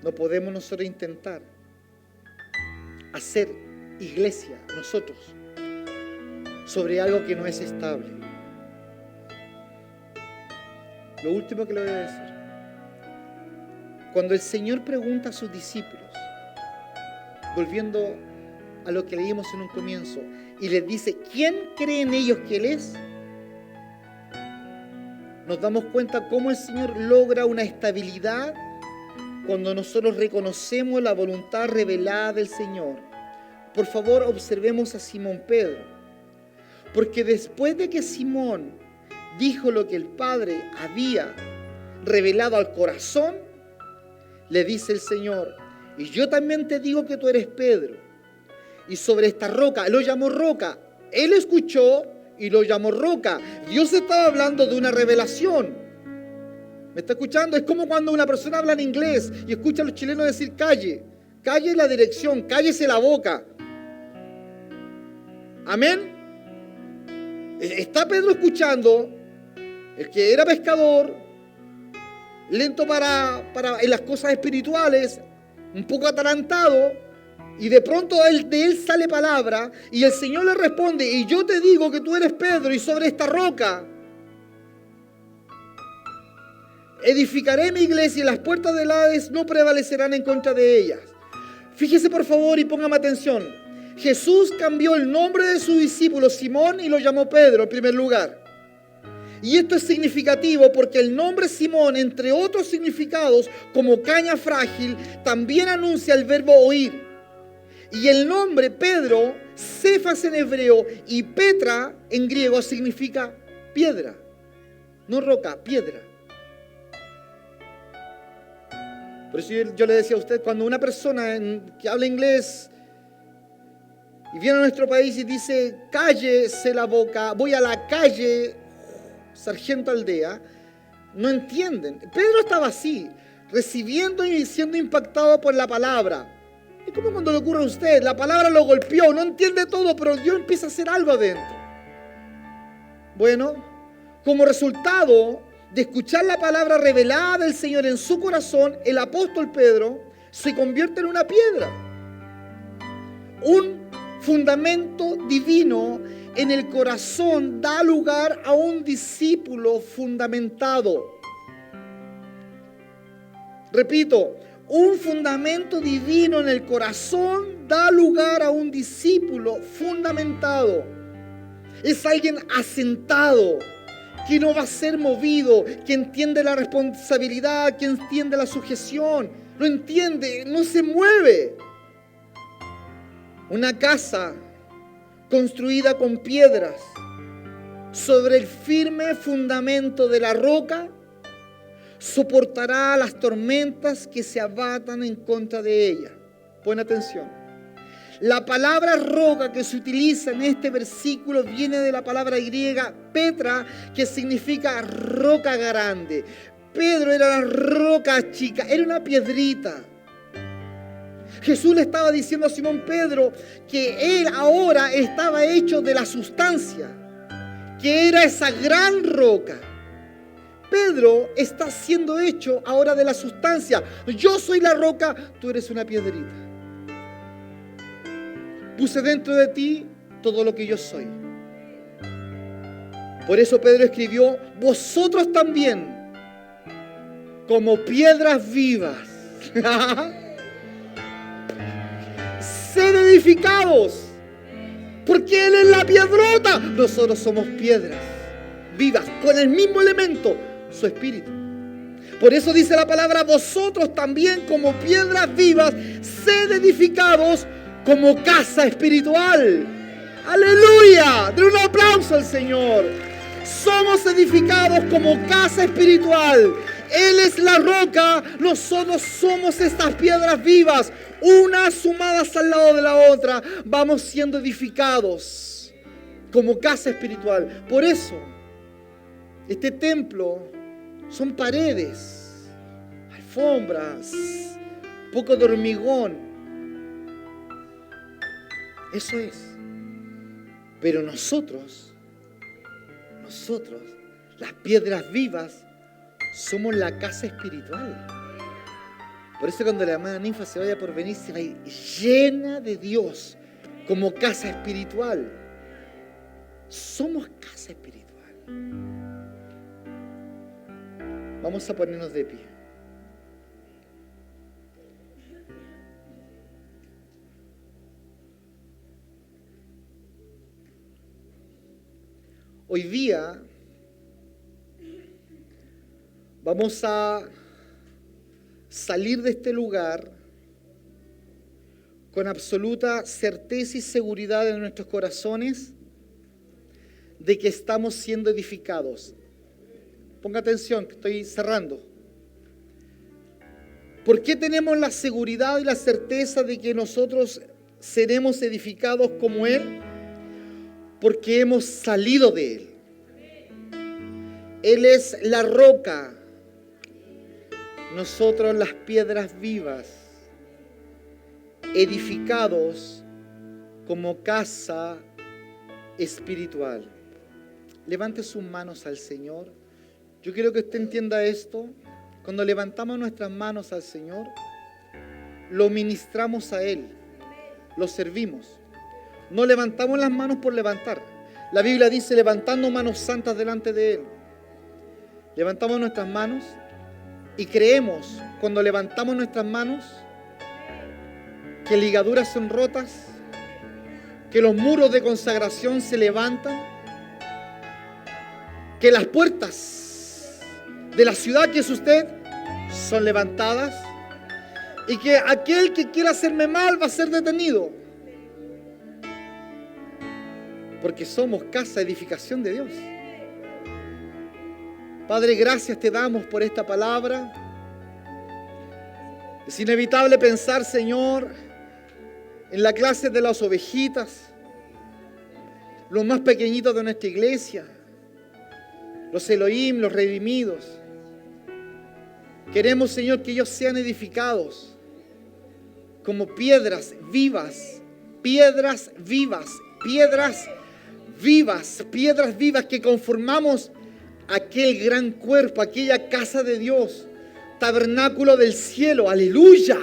No podemos nosotros intentar hacer iglesia nosotros sobre algo que no es estable. Lo último que le voy a decir: cuando el Señor pregunta a sus discípulos, volviendo a lo que leímos en un comienzo, y les dice: ¿quién creen ellos que Él es? Nos damos cuenta cómo el Señor logra una estabilidad cuando nosotros reconocemos la voluntad revelada del Señor. Por favor, observemos a Simón Pedro, porque después de que Simón dijo lo que el Padre había revelado al corazón, le dice el Señor: y yo también te digo que tú eres Pedro, y sobre esta roca, lo llamó roca, él escuchó y lo llamó roca. Dios estaba hablando de una revelación. ¿Me está escuchando? Es como cuando una persona habla en inglés y escucha a los chilenos decir calle. Calle la dirección, cállese la boca. Amén. Está Pedro escuchando, el que era pescador, lento para en las cosas espirituales, un poco atarantado, y de pronto de él sale palabra, y el Señor le responde: y yo te digo que tú eres Pedro, y sobre esta roca edificaré mi iglesia, y las puertas del Hades no prevalecerán en contra de ellas. Fíjese por favor y póngame atención. Jesús cambió el nombre de su discípulo Simón y lo llamó Pedro en primer lugar. Y esto es significativo porque el nombre Simón, entre otros significados como caña frágil, también anuncia el verbo oír. Y el nombre Pedro, Cefas en hebreo y Petra en griego significa piedra. No roca, piedra. Por eso yo le decía a usted, cuando una persona que habla inglés y viene a nuestro país y dice cállese la boca, voy a la calle Sargento Aldea, no entienden. Pedro estaba así, recibiendo y siendo impactado por la palabra. Es como cuando le ocurre a usted, la palabra lo golpeó, no entiende todo, pero Dios empieza a hacer algo adentro. Bueno, como resultado de escuchar la palabra revelada del Señor en su corazón, el apóstol Pedro se convierte en una piedra. Un fundamento divino en el corazón da lugar a un discípulo fundamentado. Repito, un fundamento divino en el corazón da lugar a un discípulo fundamentado. Es alguien asentado, que no va a ser movido, que entiende la responsabilidad, que entiende la sujeción, lo entiende, no se mueve. Una casa construida con piedras sobre el firme fundamento de la roca soportará las tormentas que se abatan en contra de ella. Pon atención. La palabra roca que se utiliza en este versículo viene de la palabra griega Petra, que significa roca grande. Pedro era una roca chica, era una piedrita. Jesús le estaba diciendo a Simón Pedro que él ahora estaba hecho de la sustancia, que era esa gran roca. Pedro Pedro está siendo hecho ahora de la sustancia. Yo soy la roca, tú eres una piedrita. Puse dentro de ti todo lo que yo soy. Por eso Pedro escribió, vosotros también, como piedras vivas, sed edificados, porque Él es la piedrota. Nosotros somos piedras vivas, con el mismo elemento, su espíritu. Por eso dice la palabra, vosotros también como piedras vivas, sed edificados como casa espiritual. ¡Aleluya! Den un aplauso al Señor. Somos edificados como casa espiritual. Él es la roca, nosotros somos estas piedras vivas, unas sumadas al lado de la otra. Vamos siendo edificados como casa espiritual. Por eso, este templo son paredes, alfombras, un poco de hormigón. Eso es. Pero nosotros, las piedras vivas, somos la casa espiritual. Por eso cuando la hermana Ninfa se vaya por venir, se va a ir llena de Dios como casa espiritual. Somos casa espiritual. Vamos a ponernos de pie. Hoy día vamos a salir de este lugar con absoluta certeza y seguridad en nuestros corazones de que estamos siendo edificados. Ponga atención, que estoy cerrando. ¿Por qué tenemos la seguridad y la certeza de que nosotros seremos edificados como Él? Porque hemos salido de Él. Él es la roca, nosotros las piedras vivas, edificados como casa espiritual. Levante sus manos al Señor. Yo quiero que usted entienda esto. Cuando levantamos nuestras manos al Señor, lo ministramos a Él, lo servimos. No levantamos las manos por levantar. La Biblia dice levantando manos santas delante de Él. Levantamos nuestras manos y creemos cuando levantamos nuestras manos que ligaduras son rotas, que los muros de consagración se levantan, que las puertas de la ciudad que es usted son levantadas y que aquel que quiera hacerme mal va a ser detenido. Porque somos casa, edificación de Dios. Padre, gracias te damos por esta palabra. Es inevitable pensar, Señor, en la clase de las ovejitas, los más pequeñitos de nuestra iglesia, los Elohim, los redimidos. Queremos, Señor, que ellos sean edificados como piedras vivas, piedras vivas, piedras vivas, piedras vivas que conformamos aquel gran cuerpo, aquella casa de Dios, tabernáculo del cielo. Aleluya.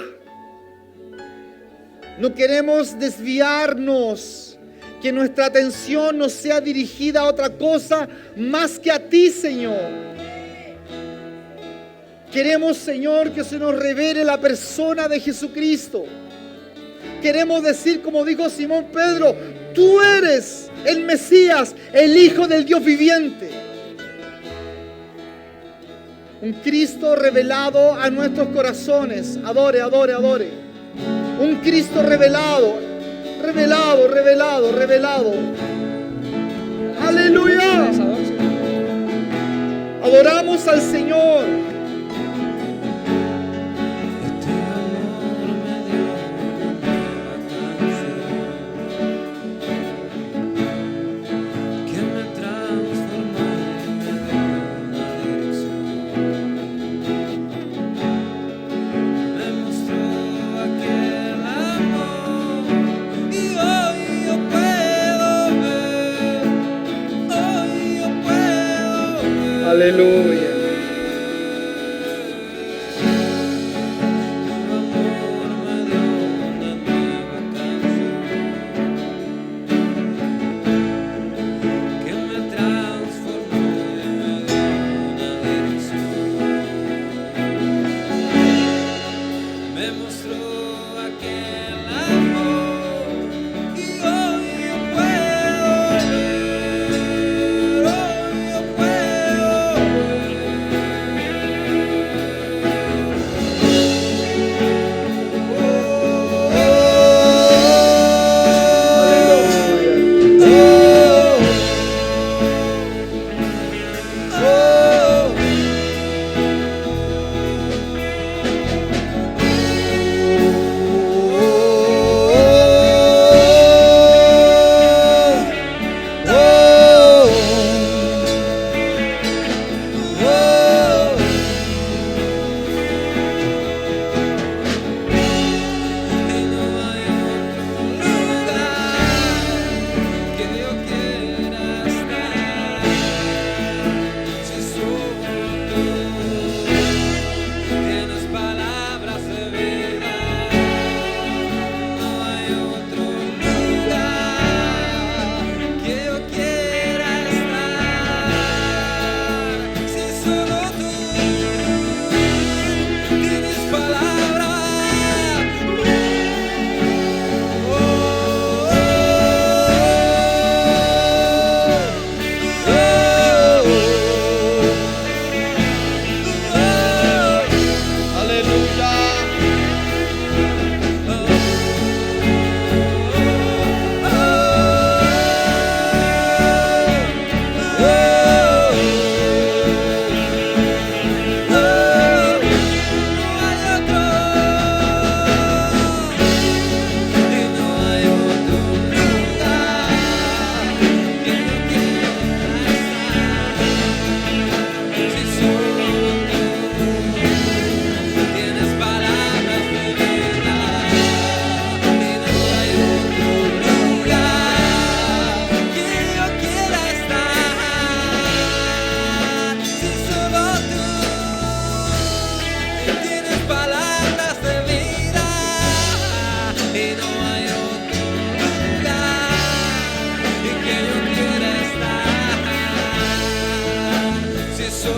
No queremos desviarnos, que nuestra atención no sea dirigida a otra cosa más que a ti, Señor. Queremos, Señor, que se nos revele la persona de Jesucristo. Queremos decir, como dijo Simón Pedro, tú eres el Mesías, el Hijo del Dios viviente. Un Cristo revelado a nuestros corazones. Adore, adore, adore. Un Cristo revelado, revelado, revelado, revelado. Aleluya. Adoramos al Señor. Aleluya.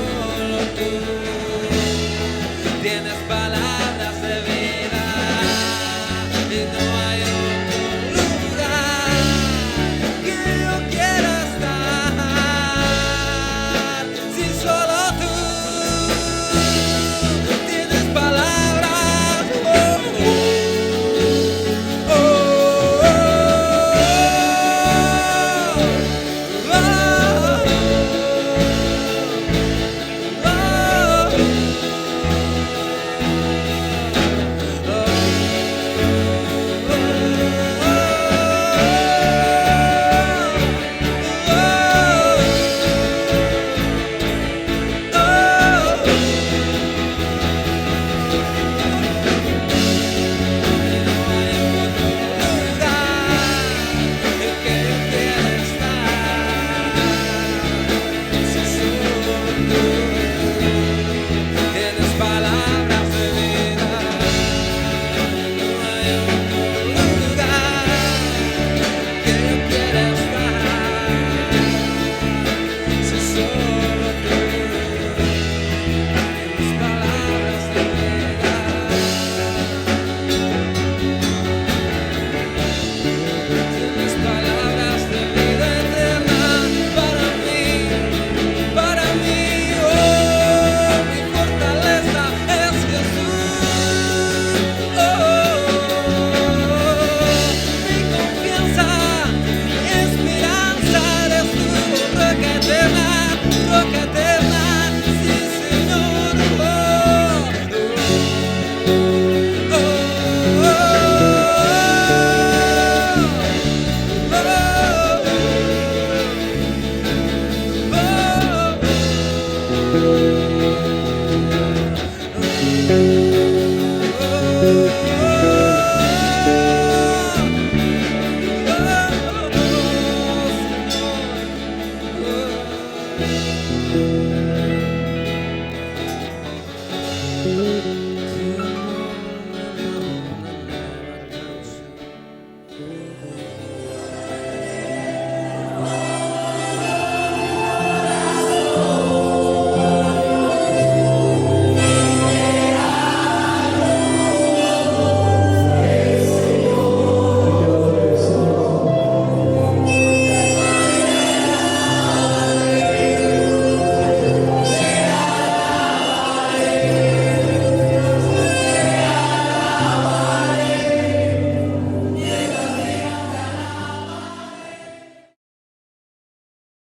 solo tú tienes palabras de vida y no hay otro lugar que yo quiera estar si solo tú tienes palabras. Tienes palabras de vida, no hay otro lugar que yo quiera estar si solo tú tienes palabras de vida. Tienes palabras de vida eterna para mí, oh, mi fortaleza es Jesús, oh, mi confianza, mi esperanza eres tú, roca eterna, sí Señor, oh.